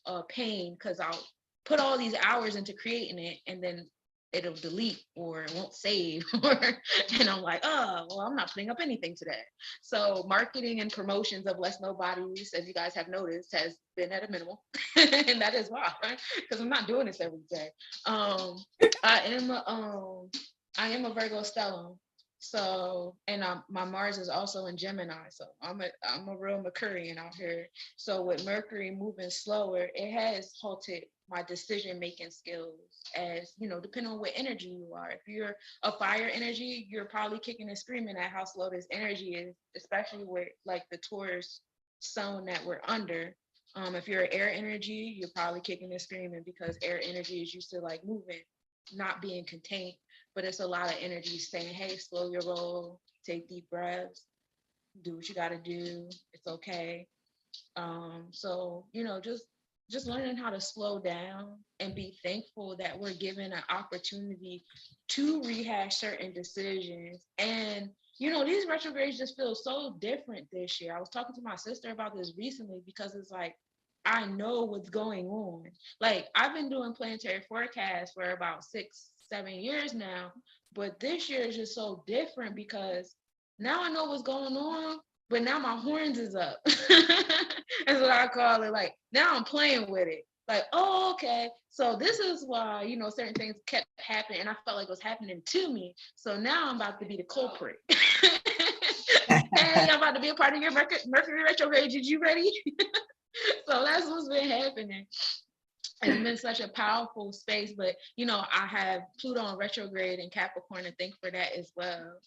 a pain, because I'll put all these hours into creating it and then it'll delete or it won't save, and I'm like, oh, well, I'm not putting up anything today. So marketing and promotions of Less Nobodies, as you guys have noticed, has been at a minimal. And that is why, because I'm not doing this every day. I am a Virgo stellium. So, and my Mars is also in Gemini. So I'm a real Mercurian out here. So with Mercury moving slower, it has halted my decision-making skills, as depending on what energy you are. If you're a fire energy, you're probably kicking and screaming at how slow this energy is, especially with like the Taurus zone that we're under. If you're an air energy, you're probably kicking and screaming because air energy is used to like moving, not being contained. But it's a lot of energy saying, hey, slow your roll, take deep breaths, do what you got to do. It's okay. So, just learning how to slow down and be thankful that we're given an opportunity to rehash certain decisions. And, these retrogrades just feel so different this year. I was talking to my sister about this recently because it's like, I know what's going on. Like, I've been doing planetary forecasts for about 6-7 years now, but this year is just so different because now I know what's going on, but now my horns is up. That's what I call it. Like, now I'm playing with it. Like, oh, okay. So this is why, certain things kept happening and I felt like it was happening to me. So now I'm about to be the culprit. Hey, I'm about to be a part of your Mercury retrograde. Did you ready? So that's what's been happening. It's been such a powerful space, but I have Pluto in retrograde and Capricorn, and thank for that as well.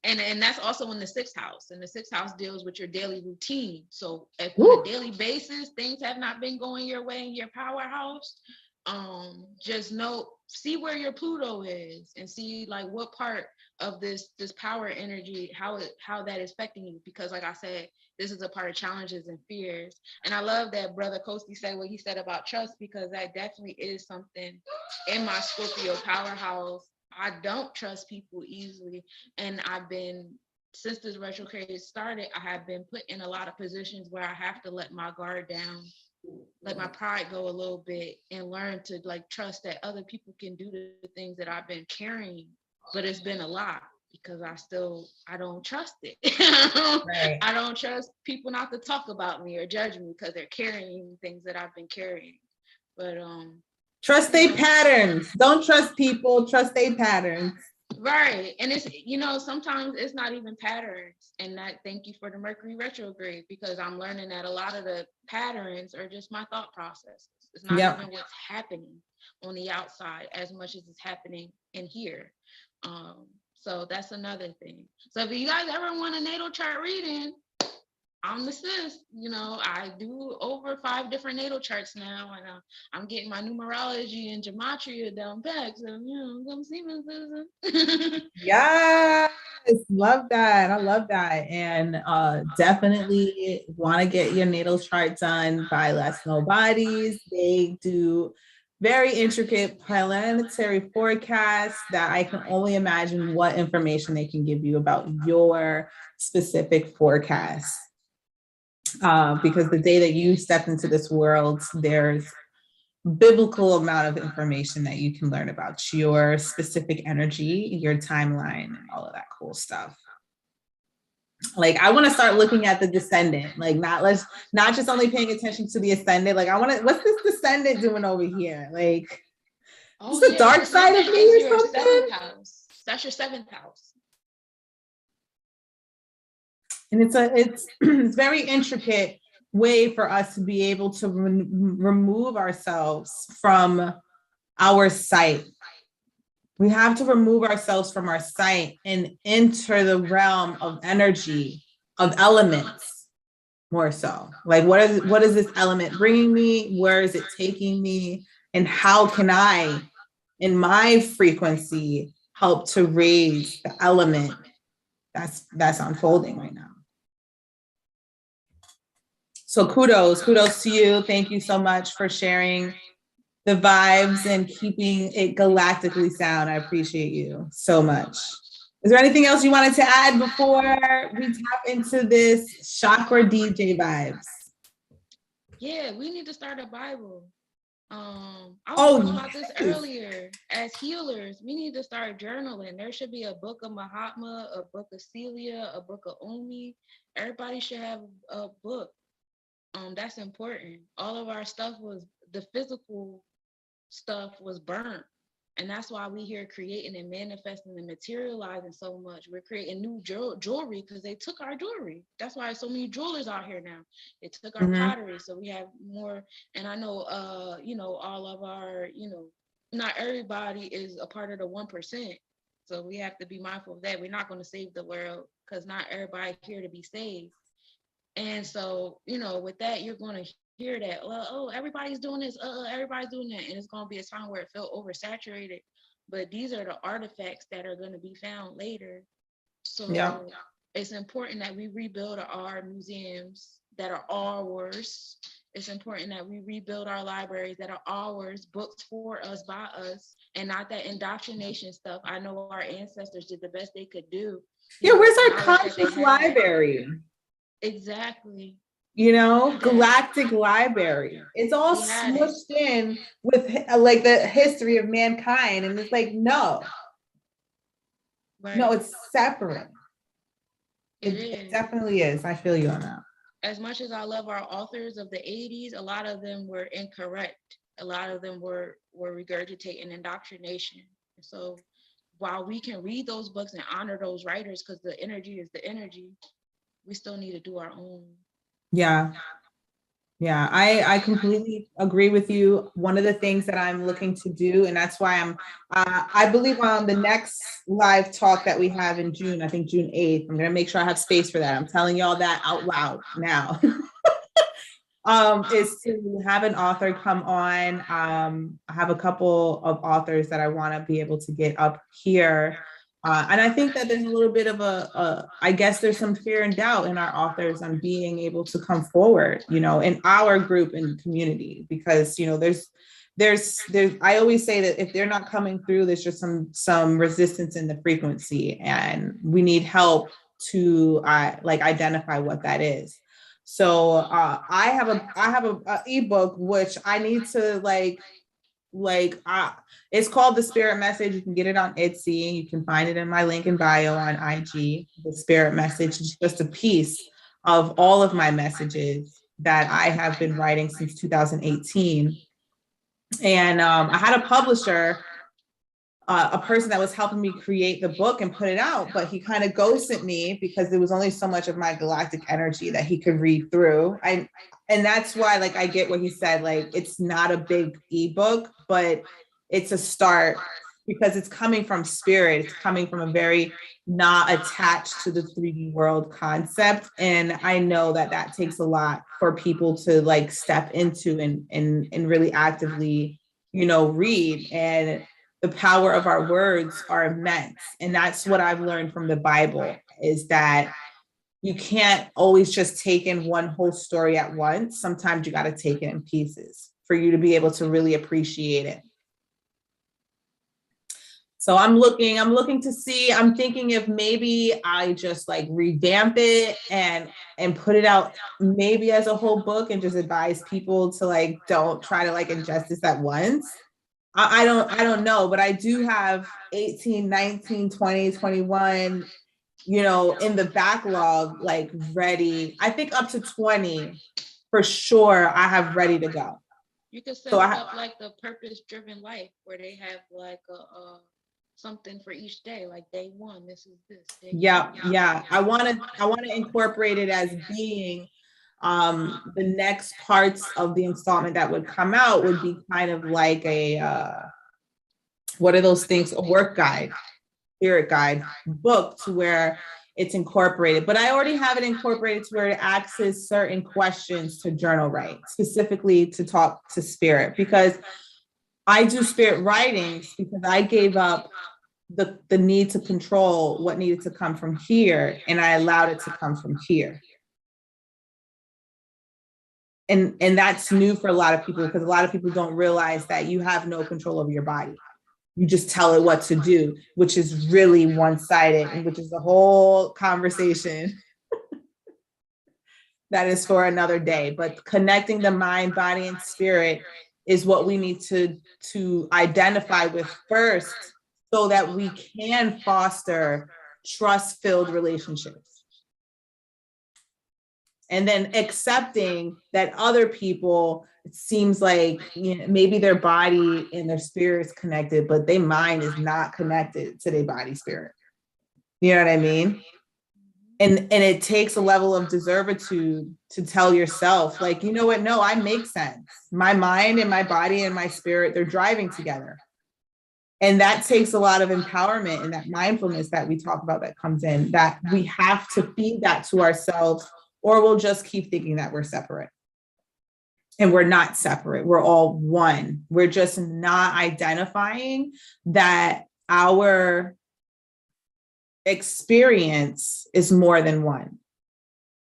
And that's also in the 6th house, and the 6th house deals with your daily routine. So if on a daily basis things have not been going your way in your powerhouse, just see where your Pluto is and see like what part of this power energy, how that is affecting you. Because like I said, this is a part of challenges and fears. And I love that Brother Koski said what he said about trust, because that definitely is something in my Scorpio powerhouse. I don't trust people easily. And since this retrograde started, I have been put in a lot of positions where I have to let my guard down, let my pride go a little bit, and learn to like trust that other people can do the things that I've been carrying. But it's been a lot because I don't trust it. Right. I don't trust people not to talk about me or judge me because they're carrying things that I've been carrying. But trust their patterns. Don't trust people, trust their patterns. Right. And it's, sometimes it's not even patterns. And that, thank you for the Mercury retrograde, because I'm learning that a lot of the patterns are just my thought processes. It's not even what's happening on the outside as much as it's happening in here. So that's another thing. So if you guys ever want a natal chart reading, I'm the sis. I do over 5 different natal charts now, and I'm getting my numerology and gematria down pat. So come see me, sis. Yes, love that. I love that, and definitely want to get your natal chart done by Let's Know Bodies. They do very intricate planetary forecasts that I can only imagine what information they can give you about your specific forecast. Because the day that you step into this world, there's biblical amount of information that you can learn about your specific energy, your timeline, and all of that cool stuff. Like, I want to start looking at the descendant, like not just only paying attention to the ascendant. Like, what's this descendant doing over here? Like, it's the dark side of me or something. 7th house. That's your 7th house. And it's very intricate way for us to be able to remove ourselves from our sight. We have to remove ourselves from our sight and enter the realm of energy, of elements, more so. Like, what is this element bringing me? Where is it taking me? And how can I, in my frequency, help to raise the element that's unfolding right now? So kudos to you. Thank you so much for sharing the vibes and keeping it galactically sound. I appreciate you so much. Is there anything else you wanted to add before we tap into this chakra DJ vibes? Yeah, we need to start a Bible. I was talking about this earlier. As healers, we need to start journaling. There should be a book of Mahatma, a book of Celia, a book of Omi. Everybody should have a book. That's important. All of our stuff the physical stuff was burnt. And that's why we here creating and manifesting and materializing so much. We're creating new jewelry because they took our jewelry. That's why so many jewelers out here now. They took our pottery, so we have more. And I know, all of our, not everybody is a part of the 1%. So we have to be mindful of that. We're not going to save the world because not everybody here to be saved. And so, with that, you're going to hear that, everybody's doing this, everybody's doing that. And it's going to be a time where it felt oversaturated. But these are the artifacts that are going to be found later. So it's important that we rebuild our museums that are ours. It's important that we rebuild our libraries that are ours, books for us, by us, and not that indoctrination stuff. I know our ancestors did the best they could do. Yeah, where's our conscious library? Exactly. Galactic library. It's all smushed in with like the history of mankind. And it's like, no, it's separate. It definitely is. I feel you on that. As much as I love our authors of the 80s, a lot of them were incorrect. A lot of them were regurgitating indoctrination. So while we can read those books and honor those writers because the energy is the energy, we still need to do our own. Yeah, I completely agree with you. One of the things that I'm looking to do, and that's why I believe on the next live talk that we have in June, I think June 8th, I'm going to make sure I have space for that. I'm telling y'all that out loud now. Is to have an author come on. I have a couple of authors that I want to be able to get up here. And I think that there's a little bit of I guess there's some fear and doubt in our authors on being able to come forward, in our group and community, because, there's, I always say that if they're not coming through, there's just some resistance in the frequency, and we need help to identify what that is. So I have a ebook, which I need to it's called The Spirit Message. You can get it on Etsy. You can find it in my link in bio on IG. The Spirit Message is just a piece of all of my messages that I have been writing since 2018. And I had a publisher a person that was helping me create the book and put it out, but he kind of ghosted me because there was only so much of my galactic energy that he could read through. And that's why, like, I get what he said, like, it's not a big ebook, but it's a start because it's coming from spirit. It's coming from a very not attached to the 3D world concept. And I know that that takes a lot for people to like step into and really actively, you know, read. And the power of our words are immense. And that's what I've learned from the Bible, is that you can't always just take in one whole story at once. Sometimes you got to take it in pieces for you to be able to really appreciate it. So I'm looking to see, I'm thinking if maybe I just like revamp it and put it out maybe as a whole book and just advise people to like, don't try to like ingest this at once. I don't know, but I do have 18, 19, 20, 21, you know, in the backlog, like ready. I think up to 20 for sure I have ready to go. You could set So it up like the purpose-driven life, where they have like a something for each day, like day one, this is this. Yeah. I want to incorporate it as being the next parts of the installment that would come out would be kind of like a what are those things? A work guide, spirit guide book, to where it's incorporated. But I already have it incorporated to where it asks certain questions to journal write, specifically to talk to spirit, because I do spirit writings because I gave up the need to control what needed to come from here, and I allowed it to come from here. And that's new for a lot of people, because a lot of people don't realize that you have no control over your body. You just tell it what to do, which is really one-sided, and which is a whole conversation that is for another day. But connecting the mind, body, and spirit is what we need to identify with first, so that we can foster trust-filled relationships. And then accepting that other people, it seems like, you know, maybe their body and their spirit is connected, but their mind is not connected to their body spirit. You know what I mean? And it takes a level of deservitude to tell yourself, like, you know what? No, I make sense. My mind and my body and my spirit, they're driving together. And that takes a lot of empowerment, and that mindfulness that we talk about that comes in, that we have to feed that to ourselves, or we'll just keep thinking that we're separate. And we're not separate. We're all one. We're just not identifying that our experience is more than one.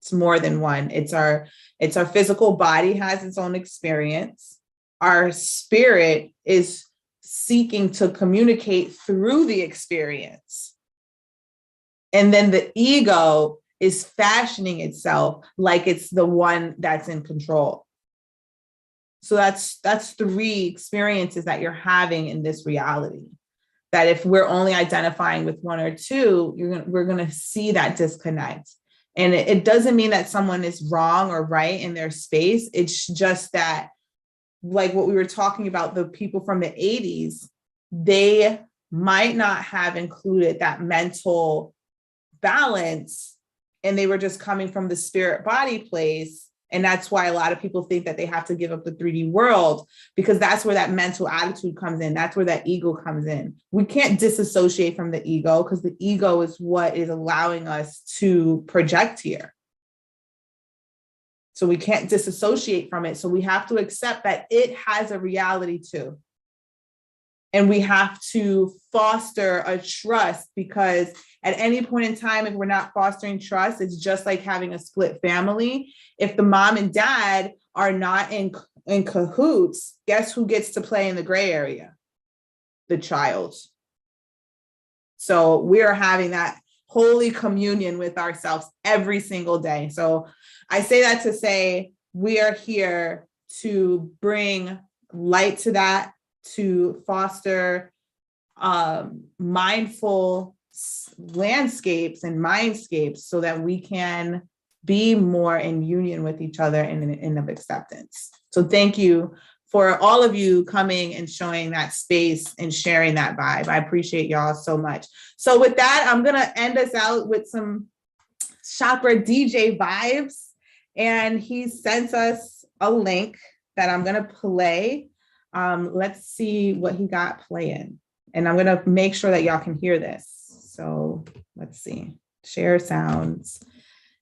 It's more than one. It's our physical body has its own experience. Our spirit is seeking to communicate through the experience. And then the ego is fashioning itself like it's the one that's in control. So that's 3 experiences that you're having in this reality. That if we're only identifying with 1 or 2, we're going to see that disconnect. And it doesn't mean that someone is wrong or right in their space. It's just that, like what we were talking about, the people from the 80s, they might not have included that mental balance, and they were just coming from the spirit body place. And that's why a lot of people think that they have to give up the 3D world, because that's where that mental attitude comes in. That's where that ego comes in. We can't disassociate from the ego, because the ego is what is allowing us to project here. So we can't disassociate from it. So we have to accept that it has a reality too. And we have to foster a trust, because at any point in time, if we're not fostering trust, it's just like having a split family. If the mom and dad are not in cahoots, guess who gets to play in the gray area? The child. So we are having that holy communion with ourselves every single day. So I say that to say we are here to bring light to that, to foster mindful landscapes and mindscapes, so that we can be more in union with each other and in of acceptance. So thank you for all of you coming and showing that space and sharing that vibe. I appreciate y'all so much. So with that, I'm gonna end us out with some Chakra DJ vibes. And he sent us a link that I'm gonna play. Let's see what he got playing. And I'm gonna make sure that y'all can hear this. So let's see, share sounds.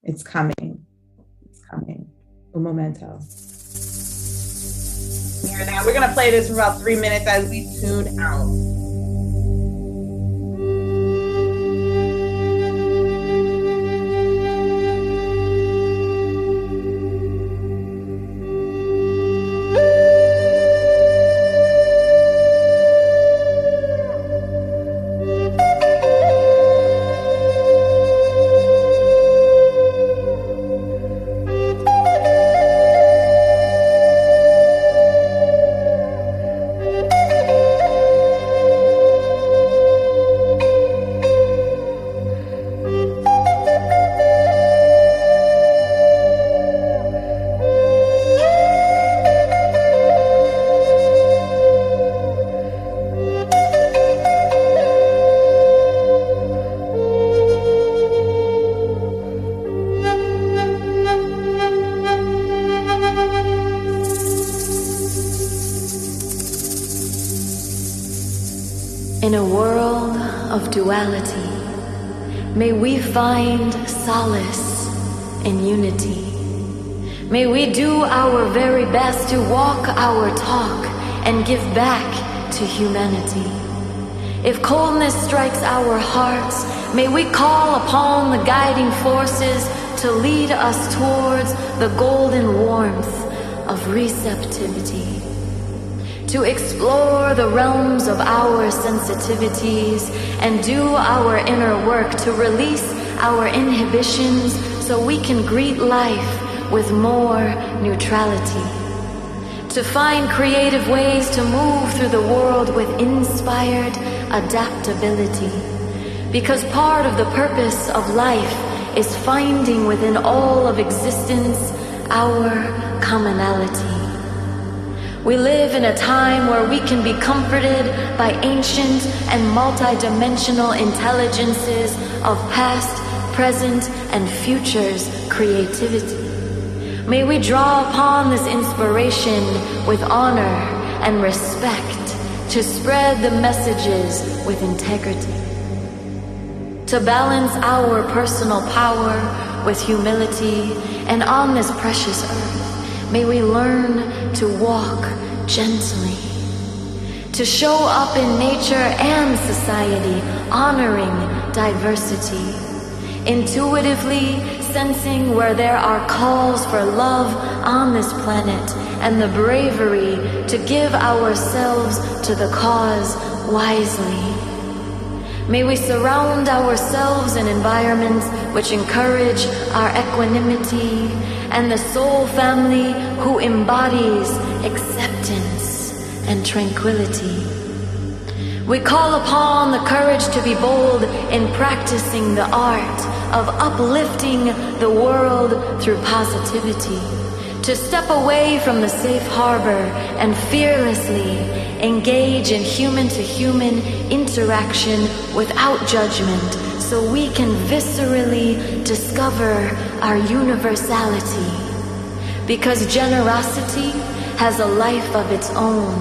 It's coming, un momento. Here now, we're gonna play this for about 3 minutes as we tune out. In a world of duality, may we find solace in unity. May we do our very best to walk our talk and give back to humanity. If coldness strikes our hearts, may we call upon the guiding forces to lead us towards the golden warmth of receptivity. To explore the realms of our sensitivities and do our inner work to release our inhibitions so we can greet life with more neutrality. To find creative ways to move through the world with inspired adaptability. Because part of the purpose of life is finding within all of existence our commonality. We live in a time where we can be comforted by ancient and multidimensional intelligences of past, present, and future's creativity. May we draw upon this inspiration with honor and respect to spread the messages with integrity. To balance our personal power with humility, and on this precious earth, may we learn to walk gently, to show up in nature and society, honoring diversity, intuitively sensing where there are calls for love on this planet, and the bravery to give ourselves to the cause wisely. May we surround ourselves in environments which encourage our equanimity and the soul family who embodies acceptance and tranquility. We call upon the courage to be bold in practicing the art of uplifting the world through positivity, to step away from the safe harbor and fearlessly engage in human-to-human interaction without judgment, so we can viscerally discover our universality. Because generosity has a life of its own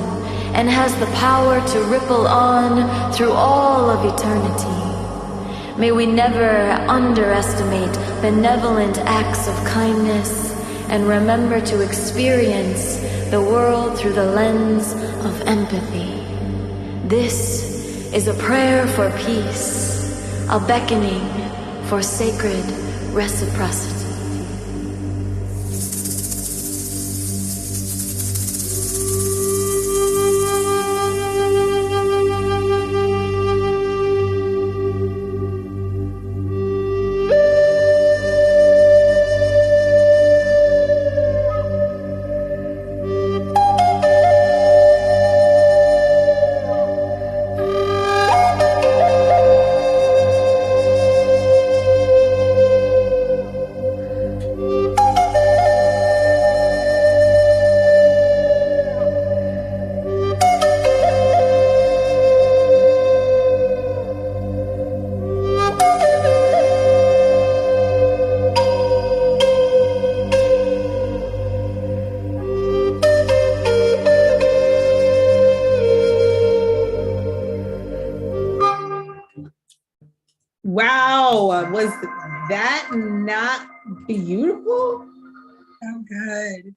and has the power to ripple on through all of eternity. May we never underestimate benevolent acts of kindness and remember to experience the world through the lens of empathy. This is a prayer for peace, a beckoning for sacred reciprocity. Wow, was that not beautiful? So good.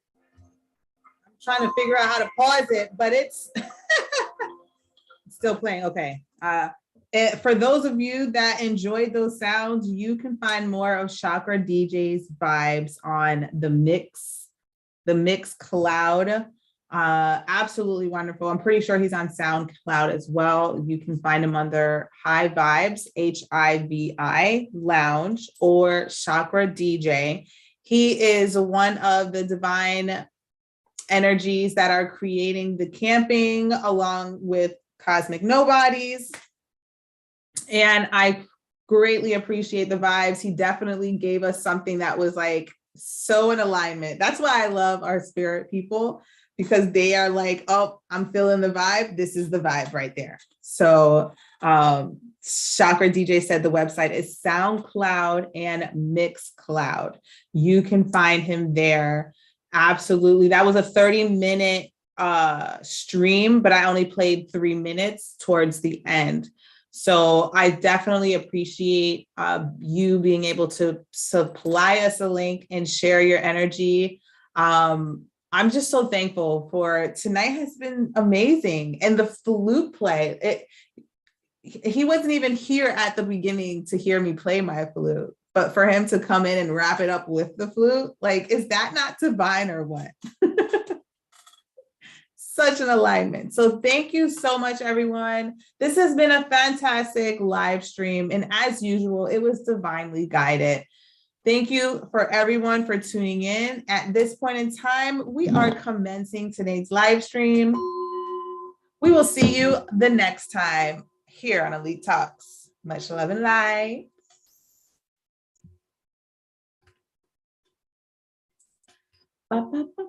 I'm trying to figure out how to pause it, but it's still playing. Okay. For those of you that enjoyed those sounds, you can find more of Chakra DJ's vibes on the Mix Cloud. Absolutely wonderful. I'm pretty sure he's on SoundCloud as well. You can find him under High Vibes, HIVI Lounge, or Chakra DJ. He is one of the divine energies that are creating the camping along with Cosmic Nobodies. And I greatly appreciate the vibes. He definitely gave us something that was like so in alignment. That's why I love our spirit people, because they are like, oh, I'm feeling the vibe. This is the vibe right there. So Chakra DJ said the website is SoundCloud and Mixcloud. You can find him there. Absolutely. That was a 30-minute stream, but I only played 3 minutes towards the end. So I definitely appreciate you being able to supply us a link and share your energy. I'm just so thankful for tonight. Has been amazing. And the flute play, he wasn't even here at the beginning to hear me play my flute, but for him to come in and wrap it up with the flute, like, is that not divine or what? Such an alignment. So thank you so much, everyone. This has been a fantastic live stream. And as usual, it was divinely guided. Thank you for everyone for tuning in. At this point in time, we are commencing today's live stream. We will see you the next time here on Elite Talks. Much love and light. Ba, ba, ba.